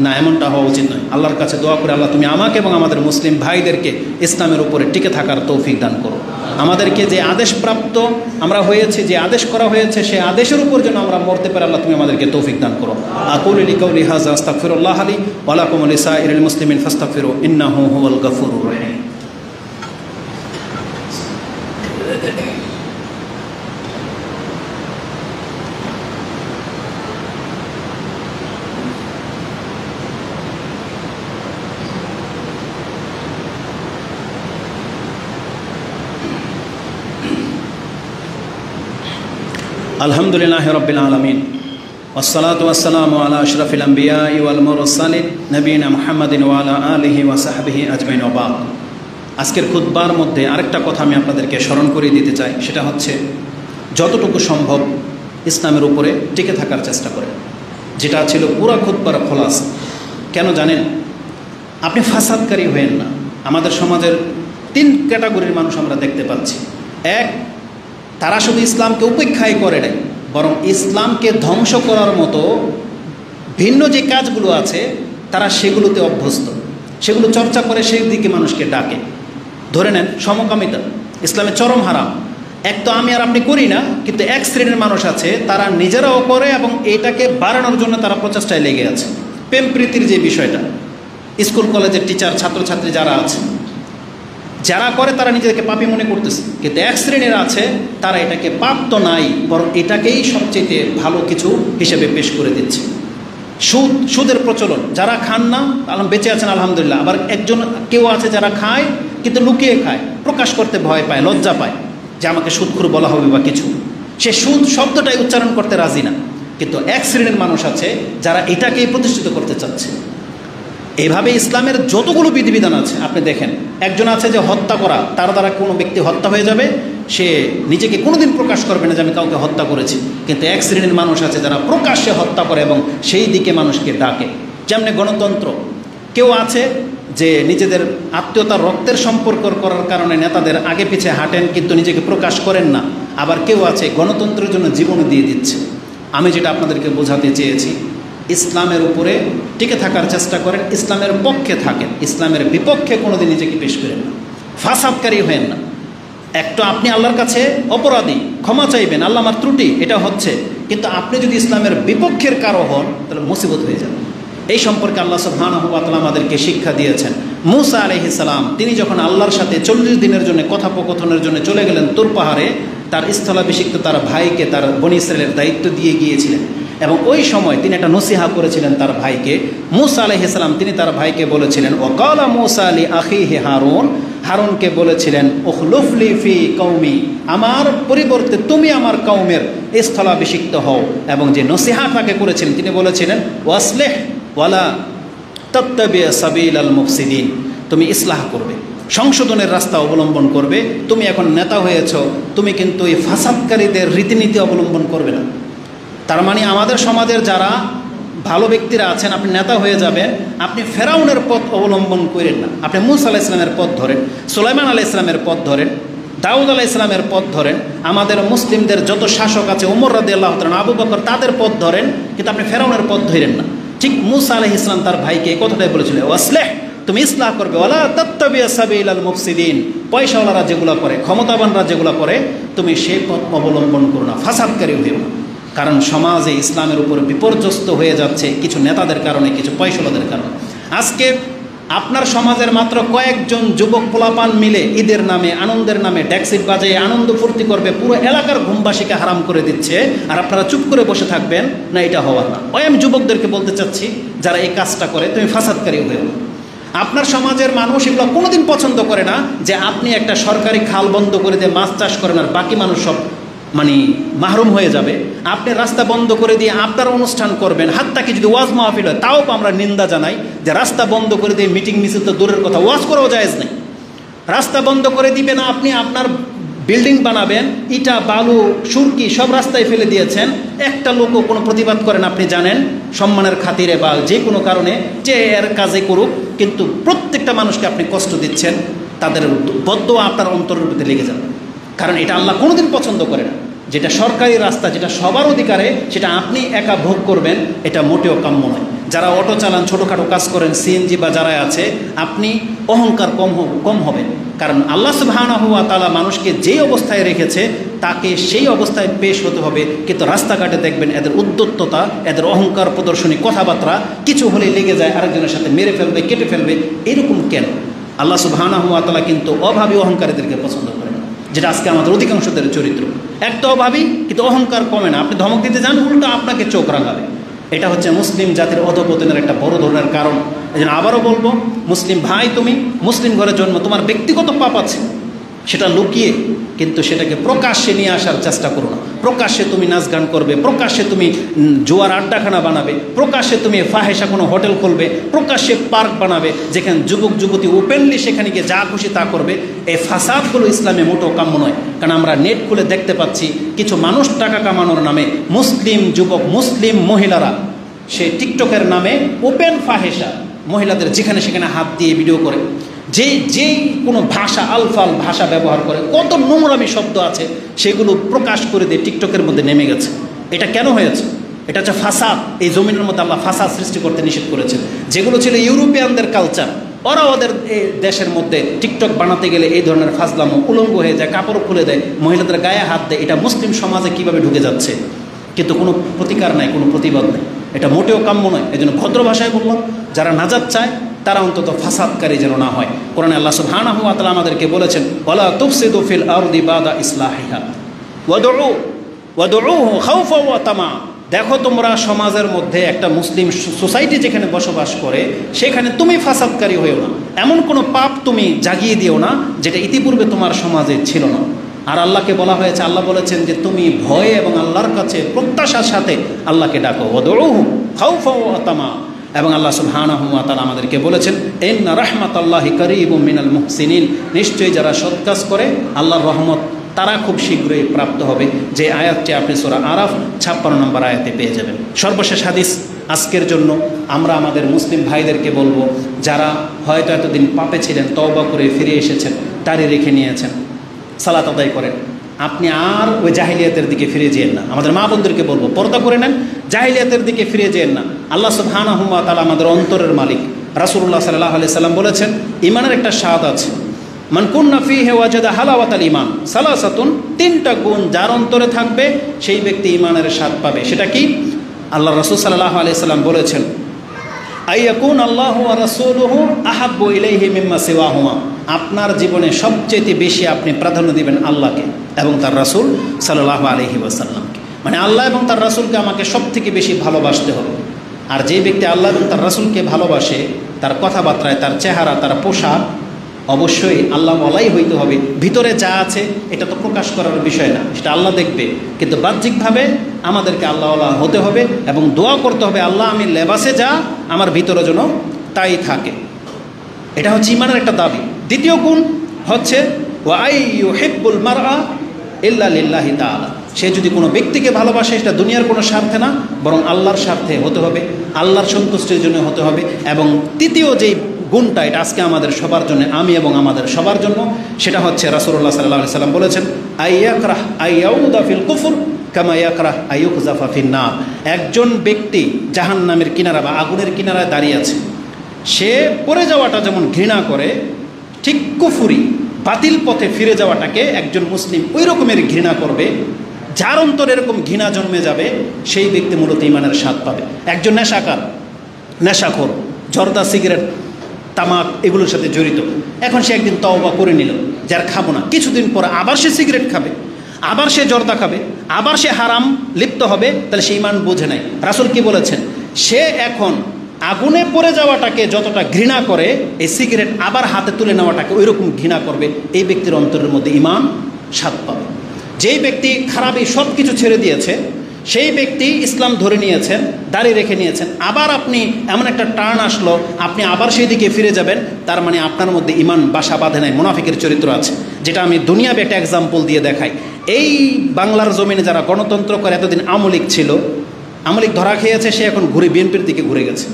না, এমনটা হওয়া উচিত নয়। আল্লাহর কাছে দোয়া করে আল্লাহ তুমি আমাকে এবং আমাদের মুসলিম ভাইদেরকে ইসলামের উপরে টিকে থাকার তৌফিক দান করো। আমাদেরকে যে আদেশপ্রাপ্ত আমরা হয়েছি, যে আদেশ করা হয়েছে, সেই আদেশের উপর যেন আমরা মরতে পারি, আল্লাহ তুমি আমাদেরকে তৌফিক দান করো। আকুলু লিকাউলি হাযা আস্তাগফিরুল্লাহ লি ওয়া লাকুম ওয়া লিসাইরিল মুসলিমিন ফাস্তাগফিরু ইন্নাহু হুয়াল গফুরুর রহিম। আলহামদুলিল্লাহি রাব্বিল আলামিন ওয়াসসালাতু ওয়াসসালামু আলা আশরাফিল আমবিয়াই ওয়াল মুরসালিন নবিয়িনা মুহাম্মাদিন ওয়া আলা আলিহি ওয়া সাহবিহি আজমাইন ওয়া বাদ। আজকের খুতবার মধ্যে আরেকটা কথা আমি আপনাদেরকে স্মরণ করিয়ে দিতে চাই, সেটা হচ্ছে যতটুকু সম্ভব ইসলামের উপরে টিকে থাকার চেষ্টা করেন, যেটা ছিল পুরো খুতবার খোলাস। কেন জানেন? আপনি ফাসাদকারী হয়েন না। আমাদের সমাজের 3 ক্যাটাগরির মানুষ আমরা দেখতে পাচ্ছি। এক, তারা শুধু ইসলামকে উপেক্ষাই করে নাই, বরং ইসলামকে ধ্বংস করার মতো ভিন্ন যে কাজগুলো আছে তারা সেগুলোতে অভ্যস্ত, সেগুলো চর্চা করে সেই দিকে মানুষকে ডাকে। ধরে নেন সমকামিতা ইসলামে চরম হারাম। এক তো আমি আর আপনি করি না, কিন্তু এক শ্রেণীর মানুষ আছে তারা নিজেরাও করে এবং এটাকে বাড়ানোর জন্য তারা প্রচেষ্টায় লেগে আছে। প্রেম প্রীতির যে বিষয়টা, স্কুল কলেজের টিচার ছাত্রছাত্রী যারা আছে, যারা করে তারা নিজেদেরকে পাপী মনে করতেছে, কিন্তু এক শ্রেণীর আছে তারা এটাকে পাপ তো নাই, বরং এটাকেই সবচেয়ে ভালো কিছু হিসেবে পেশ করে দিচ্ছে। সুদের প্রচলন, যারা খান না বেঁচে আছেন আলহামদুলিল্লাহ, আবার কেউ আছে যারা খায় কিন্তু লুকিয়ে খায়, প্রকাশ করতে ভয় পায়, লজ্জা পায় যে আমাকে সুদখোর বলা হবে বা কিছু, সে সুদ শব্দটাই উচ্চারণ করতে রাজি না। কিন্তু এক শ্রেণীর মানুষ আছে যারা এটাকেই প্রতিষ্ঠিত করতে চাচ্ছে। এইভাবে ইসলামের যতগুলো বিধিবিধান আছে আপনি দেখেন, একজন আছে যে হত্যা করা, তার দ্বারা কোনো ব্যক্তি হত্যা হয়ে যাবে, সে নিজেকে কোনোদিন প্রকাশ করবে না যে আমি কাউকে হত্যা করেছি। কিন্তু এক শ্রেণীর মানুষ আছে যারা প্রকাশ্যে হত্যা করে এবং সেই দিকে মানুষকে ডাকে। যেমন গণতন্ত্র, কেউ আছে যে নিজেদের আত্মীয়তার রক্তের সম্পর্ক করার কারণে নেতাদের আগে পিছে হাঁটেন কিন্তু নিজেকে প্রকাশ করেন না। আবার কেউ আছে গণতন্ত্রের জন্য জীবনও দিয়ে দিচ্ছে। আমি যেটা আপনাদেরকে বোঝাতে চেয়েছি, ইসলামের উপরে টিকে থাকার চেষ্টা করেন, ইসলামের পক্ষে থাকেন, ইসলামের বিপক্ষে কোনোদিন নিজেকে পেশ করেন না, ফাসাদকারী হয়েন না। একটা আপনি আল্লাহর কাছে অপরাধী, ক্ষমা চাইবেন, আল্লাহ আমার ত্রুটি, এটা হচ্ছে, কিন্তু আপনি যদি ইসলামের বিপক্ষের কারো হন তাহলে মুসিবত হয়ে যাবে। এই সম্পর্কে আল্লাহ সুবহানাহু ওয়া তাআলা আমাদেরকে শিক্ষা দিয়েছেন। মূসা আলাইহিস সালাম তিনি যখন আল্লাহর সাথে 40 দিনের জন্য কথোপকথনের জন্য চলে গেলেন তুর পাহাড়ে, তার স্থলাভিষিক্ত তার ভাইকে তার বনী ইসরাইলের দায়িত্ব দিয়ে গিয়েছিলেন এবং ওই সময় তিনি একটা নসিহা করেছিলেন তার ভাইকে। মূসা আলাইহিস সালাম তিনি তার ভাইকে বলেছিলেন, ওয়াকালা মূসা লি আখিহি হারুন, হারুনকে বলেছিলেন, উখলুফলি ফি কওমি, আমার পরিবর্তে তুমি আমার কওমের স্থলাভিষিক্ত হও। এবং যে নসিহা তাকে করেছিলেন তিনি বলেছিলেন, ওয়াসলিহ ওয়ালা তাত্তাবি সাবিলাল মুফসিদিন, তুমি ইসলাহ করবে, সংশোধনের রাস্তা অবলম্বন করবে। তুমি এখন নেতা হয়েছ, তুমি কিন্তু এই ফাসাদকারীদের রীতিনীতি অবলম্বন করবে না। তার মানে আমাদের সমাজের যারা ভালো ব্যক্তিরা আছেন, আপনি নেতা হয়ে যাবেন, আপনি ফেরাউনের পথ অবলম্বন করেন না, আপনি মূসা আলাইহিস সালামের পথ ধরেন, সুলাইমান আলাইহিস সালামের পথ ধরেন, দাউদ আলাইহিস সালামের পথ ধরেন, আমাদের মুসলিমদের যত শাসক আছে ওমর রাদিয়াল্লাহু তাআলা, আবু বকর, তাদের পথ ধরেন, কিন্তু আপনি ফেরাউনের পথ ধরেন না। ঠিক মূসা আলাইহিস সালাম তার ভাইকে এই কথাটাই বলেছিলেন, ওয়াসলিহ, তুমি ইসলাহ করবে, ওয়ালা তাত্তাবিয়া সাবিলাল মুফসিদিন, পয়সাওয়ালারা যেগুলো করে, ক্ষমতাবানরা যেগুলো করে, তুমি সেই পথ অবলম্বন করো না, ফাসাদকারী হইও না। কারণ সমাজে ইসলামের উপর বিপর্যস্ত হয়ে যাচ্ছে কিছু নেতাদের কারণে, কিছু পয়সাওয়ালাদের কারণে। আজকে আপনার সমাজের মাত্র কয়েকজন যুবক পোলাপান মিলে ঈদের নামে, আনন্দের নামে ট্যাক্সি বাজিয়ে আনন্দ ফুর্তি করবে, পুরো এলাকার ঘুমবাসীকে হারাম করে দিচ্ছে, আর আপনারা চুপ করে বসে থাকবেন না, এটা হওয়ার না। ওই আমি যুবকদেরকে বলতে চাচ্ছি যারা এই কাজটা করে, তুমি ফাসাদকারী হয়েও না। আপনার সমাজের মানুষ এগুলো কোনোদিন পছন্দ করে না যে আপনি একটা সরকারি খাল বন্ধ করে দিয়ে মাছ চাষ করেন আর বাকি মানুষ সব মাহরুম হয়ে যাবে। আপনি রাস্তা বন্ধ করে দিয়ে আপনার অনুষ্ঠান করবেন, হাত্তাকি যদি ওয়াজ মাহফিল হয় তাও আমরা নিন্দা জানাই যে রাস্তা বন্ধ করে দিয়ে মিটিং মিছিল তো দূরের কথা, ওয়াজ করাও জায়েজ নেই। রাস্তা বন্ধ করে দিবেন, আপনি আপনার বিল্ডিং বানাবেন, ইটা বালু সুরকি সব রাস্তায় ফেলে দিয়েছেন, একটা লোকও কোনো প্রতিবাদ করেন, আপনি জানেন সম্মানের খাতিরে বা যে কোনো কারণে যে এর কাজে করুক, কিন্তু প্রত্যেকটা মানুষকে আপনি কষ্ট দিচ্ছেন, তাদের বদ্দোয়া আপনার অন্তরের প্রতি লেগে যাবে। কারণ এটা আল্লাহ কোনোদিন পছন্দ করে না। যেটা সরকারি রাস্তা, যেটা সবার অধিকারে, সেটা আপনি একা ভোগ করবেন, এটা মোটেও কাম্য নয়। যারা অটো চালান, ছোটোখাটো কাজ করেন, সিএনজি বা যারা আছে, আপনি অহংকার কম হবেন। কারণ আল্লাহ সুবহানাহু ওয়া তাআলা মানুষকে যেই অবস্থায় রেখেছে তাকে সেই অবস্থায় পেশ হতে হবে। কিন্তু রাস্তাঘাটে দেখবেন এদের উদ্যত্ততা, এদের অহংকার প্রদর্শনী, কথাবার্তা কিছু হলেই লেগে যায়, আরেকজনের সাথে মেরে ফেলবে, কেটে ফেলবে। এরকম কেন? আল্লাহ সুবহানাহু ওয়া তাআলা কিন্তু অভাবী অহংকারীদেরকে পছন্দ করেন, যেটা আজকে আমাদের অধিকাংশদের চরিত্র। এক তো অভাবী কিন্তু অহংকার কমে না, আপনি ধমক দিতে যান উল্টো আপনাকে চোখ রাঙাবে। এটা হচ্ছে মুসলিম জাতির অধঃপতনের একটা বড় ধরনের কারণ। এই জন্য আবারও বলবো, মুসলিম ভাই, তুমি মুসলিম ঘরে জন্ম, তোমার ব্যক্তিগত পাপ আছে, সেটা লুকিয়ে কিন্তু সেটাকে প্রকাশ্যে নিয়ে আসার চেষ্টা করো না। প্রকাশ্যে তুমি নাচ গান করবে, প্রকাশ্যে তুমি জুয়ার আড্ডাখানা বানাবে, প্রকাশ্যে তুমি ফাহেসা কোনো হোটেল খুলবে, প্রকাশ্যে পার্ক বানাবে, যেখানে যুবক যুবতী ওপেনলি সেখানে গিয়ে যা খুশি তা করবে। এই ফাসাদগুলো ইসলামে মোটেও কাম্য নয়। কারণ আমরা নেট খুলে দেখতে পাচ্ছি কিছু মানুষ টাকা কামানোর নামে, মুসলিম যুবক, মুসলিম মহিলারা টিকটকের নামে ওপেন ফাহেসা, মহিলাদের যেখানে সেখানে হাত দিয়ে ভিডিও করে, যেই কোনো ভাষা, আলফাল ভাষা ব্যবহার করে, কত নোংরামি শব্দ আছে সেগুলো প্রকাশ করে দিয়ে টিকটকের মধ্যে নেমে গেছে। এটা কেন হয়েছে? এটা হচ্ছে ফাসাদ। এই জমিনের মধ্যে আল্লাহ ফাসাদ সৃষ্টি করতে নিষেধ করেছেন। যেগুলো ছিল ইউরোপিয়ানদের কালচার, ওরা ওদের দেশের মধ্যে টিকটক বানাতে গেলে এই ধরনের ফাজলামো, উলঙ্গ হয়ে যায়, কাপড় খুলে দেয়, মহিলাদের গায়ে হাত দেয়। এটা মুসলিম সমাজে কিভাবে ঢুকে যাচ্ছে, কিন্তু কোনো প্রতিকার নাই, কোনো প্রতিবাদ নেই। এটা মোটেও কাম্য নয়। এই জন্য ভদ্র ভাষায় বললাম, যারা নাজাত চায় তারা অন্তত ফাসাদকারী যেন না হয়। কোরআনে আল্লাহ সুবহানাহু ওয়া তাআলা আমাদেরকে বলেছেন, ওয়ালা তুফসিদু ফিল আরদি বাদা ইসলাহিহা ওয়াদউহু খাউফা ওয়া তামা। দেখো তোমরা সমাজের মধ্যে একটা মুসলিম সোসাইটি যেখানে বসবাস করে সেখানে তুমি ফাসাদকারী হয়েও না, এমন কোনো পাপ তুমি জাগিয়ে দিও না যেটা ইতিপূর্বে তোমার সমাজে ছিল না। আর আল্লাহকে বলা হয়েছে, আল্লাহ বলেছেন যে তুমি ভয়ে এবং আল্লাহর কাছে প্রত্যাশার সাথে আল্লাহকে ডাকো, ওয়াদউহু খাউফা ওয়া তামা। এবং আল্লাহ সুবহানাহু ওয়া তাআলা আমাদেরকে বলেছেন, ইন্না রাহমাতাল্লাহি কারীবুম মিনাল মুহসিনিন, নিশ্চয়ই যারা সৎ কাজ করে আল্লাহর রহমত তারা খুব শীঘ্রই প্রাপ্ত হবে। যে আয়াতটি আপনি সূরা আরাফ 56 নম্বর আয়াতে পেয়ে যাবেন। সর্বশেষ হাদিস আজকের জন্য আমরা আমাদের মুসলিম ভাইদেরকে বলবো, যারা হয়তো এতদিন পাপে ছিলেন, তওবা করে ফিরে এসেছেন, দাড়ি রেখে নিয়েছেন, সালাত আদায় করেন, আপনি আর ওই জাহিলিয়াতের দিকে ফিরে যেয়েন না। আমাদের মা বোনদেরকে বলবো, পর্দা করে নেন, জাহিলিয়াতের দিকে ফিরে যেয়েন না। আল্লাহ সুবহানাহু ওয়া তাআলা আমাদের অন্তরের মালিক। রাসূলুল্লাহ সাল্লাল্লাহু আলাইহি সাল্লাম বলেছেন, ঈমানের একটা স্বাদ আছে, মান কুন্না ফীহি ওয়াজাদা হালাওয়াতাল ঈমান সালাসাতুন, তিনটা গুণ যার অন্তরে থাকবে সেই ব্যক্তি ঈমানের স্বাদ পাবে। সেটা কি? আল্লাহ রাসূল সাল্লাল্লাহু আলাইহি সাল্লাম বলেছেন, আইয়াকুন আল্লাহু ওয়া রাসূলুহু আহাব্বু ইলাইহি মিম্মা সিওয়াহুমা, আপনার জীবনে সবচেয়ে বেশি আপনি প্রাধান্য দিবেন আল্লাহকে এবং তার রাসূল সাল্লাল্লাহু আলাইহি ওয়াসাল্লামকে। মানে আল্লাহ এবং তার রাসূলকে আমাকে সবথেকে বেশি ভালোবাসতে হবে। আর যে ব্যক্তি আল্লাহ এবং তার রাসূলকে ভালোবাসে, তার কথাবার্তায়, তার চেহারা, তার পোশাক অবশ্যই আল্লাহ ওয়ালাই হইতে হবে। ভিতরে যা আছে এটা তো প্রকাশ করার বিষয় না, সেটা আল্লাহ দেখবে, কিন্তু বাহ্যিকভাবে আমাদেরকে আল্লাহওয়ালা হতে হবে এবং দোয়া করতে হবে, আল্লাহ আমি লেবাসে যা আমার ভিতরে যেন তাই থাকে। এটা হচ্ছে ঈমানের একটা দাবি। দ্বিতীয় গুণ হচ্ছে ওয়া আইয়ুহিব্বুল মারআ ইল্লা লিল্লাহি তাআলা, সে যদি কোনো ব্যক্তিকে ভালোবাসে সেটা দুনিয়ার কোনো স্বার্থে না, বরং আল্লাহর স্বার্থে হতে হবে, আল্লাহর সন্তুষ্টির জন্য হতে হবে। এবং তৃতীয় যেই গুণটা, এটা আজকে আমাদের সবার জন্য, আমি এবং আমাদের সবার জন্য, সেটা হচ্ছে রাসূলুল্লাহ সাল্লাল্লাহু আলাইহি সাল্লাম বলেছেন, আইয়াকরাহ আইয়াউদা ফিল কুফর কামা ইয়াকরাহ আইয়ুকযাফা ফিন নার। একজন ব্যক্তি জাহান্নামের কিনারা বা আগুনের কিনারায় দাঁড়িয়ে আছে, সে পড়ে যাওয়াটা যেমন ঘৃণা করে, ঠিক কুফরি বাতিল পথে ফিরে যাওয়াটাকে একজন মুসলিম ওই রকমের ঘৃণা করবে। যার অন্তরে এরকম ঘৃণা জন্মে যাবে সেই ব্যক্তি মূলত ঈমানের স্বাদ পাবে। একজন নেশাখোর, জর্দা, সিগারেট, তামাক এগুলোর সাথে জড়িত, এখন সে একদিন তওবা করে নিল, যার খাবো না, কিছুদিন পরে আবার সে সিগারেট খাবে, আবার সে জর্দা খাবে, আবার সে হারাম লিপ্ত হবে, তাহলে সে ঈমান বোঝে নাই। রাসূল কি বলেছেন? সে এখন আগুনে পড়ে যাওয়াটাকে যতটা ঘৃণা করে, এই সিগারেট আবার হাতে তুলে নেওয়াটাকে ওই রকম ঘৃণা করবে। এই ব্যক্তির অন্তরের মধ্যে ঈমান স্বাদ পাবে। যেই ব্যক্তি খারাপই সব কিছু ছেড়ে দিয়েছে, সেই ব্যক্তি ইসলাম ধরে নিয়েছেন, দাড়ি রেখে নিয়েছেন, আবার আপনি এমন একটা টার্ন আসলো, আপনি আবার সেই দিকে ফিরে যাবেন, তার মানে আপনার মধ্যে ঈমান বাসা বাঁধে নাই, মুনাফিকের চরিত্র আছে। যেটা আমি দুনিয়াবে একটা এক্সাম্পল দিয়ে দেখাই। এই বাংলার জমিনে যারা গণতন্ত্র করে, এতদিন আওয়ামী লীগ ছিল, আওয়ামী লীগ ধরা খেয়েছে, সে এখন ঘুরে বিএনপির দিকে ঘুরে গেছে,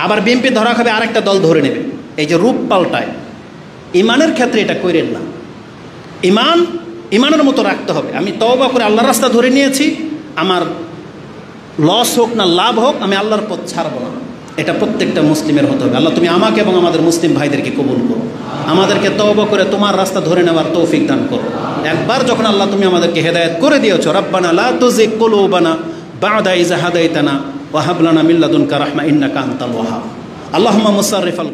আবার বিএনপি ধরা খাবে, আরেকটা দল ধরে নেবে। এই যে রূপ পাল্টায়, ঈমানের ক্ষেত্রে এটা করেন না। ঈমানের মতো রাখতে হবে। আমি তওবা করে আল্লাহর রাস্তা ধরে নিয়েছি, আমার লস হোক না লাভ হোক, আমি আল্লাহর পথ ছাড়বো না। এটা প্রত্যেকটা মুসলিমের হতে হবে। আল্লাহ তুমি আমাকে এবং আমাদের মুসলিম ভাইদেরকে কবুল করো, আমাদেরকে তওবা করে তোমার রাস্তা ধরে নেওয়ার তৌফিক দান করো। একবার যখন আল্লাহ তুমি আমাদেরকে হেদায়েত করে দিয়েছো, রব্বানা লা তুযিগ কুলুবানা বা'দা ইয হাদাইতানা ওয়া হাব লানা মিন লাদুনকা রাহমা ইন্নাকা আনতাল ওয়াহ্হাব। আল্লাহুম্মা মুসাররিফাল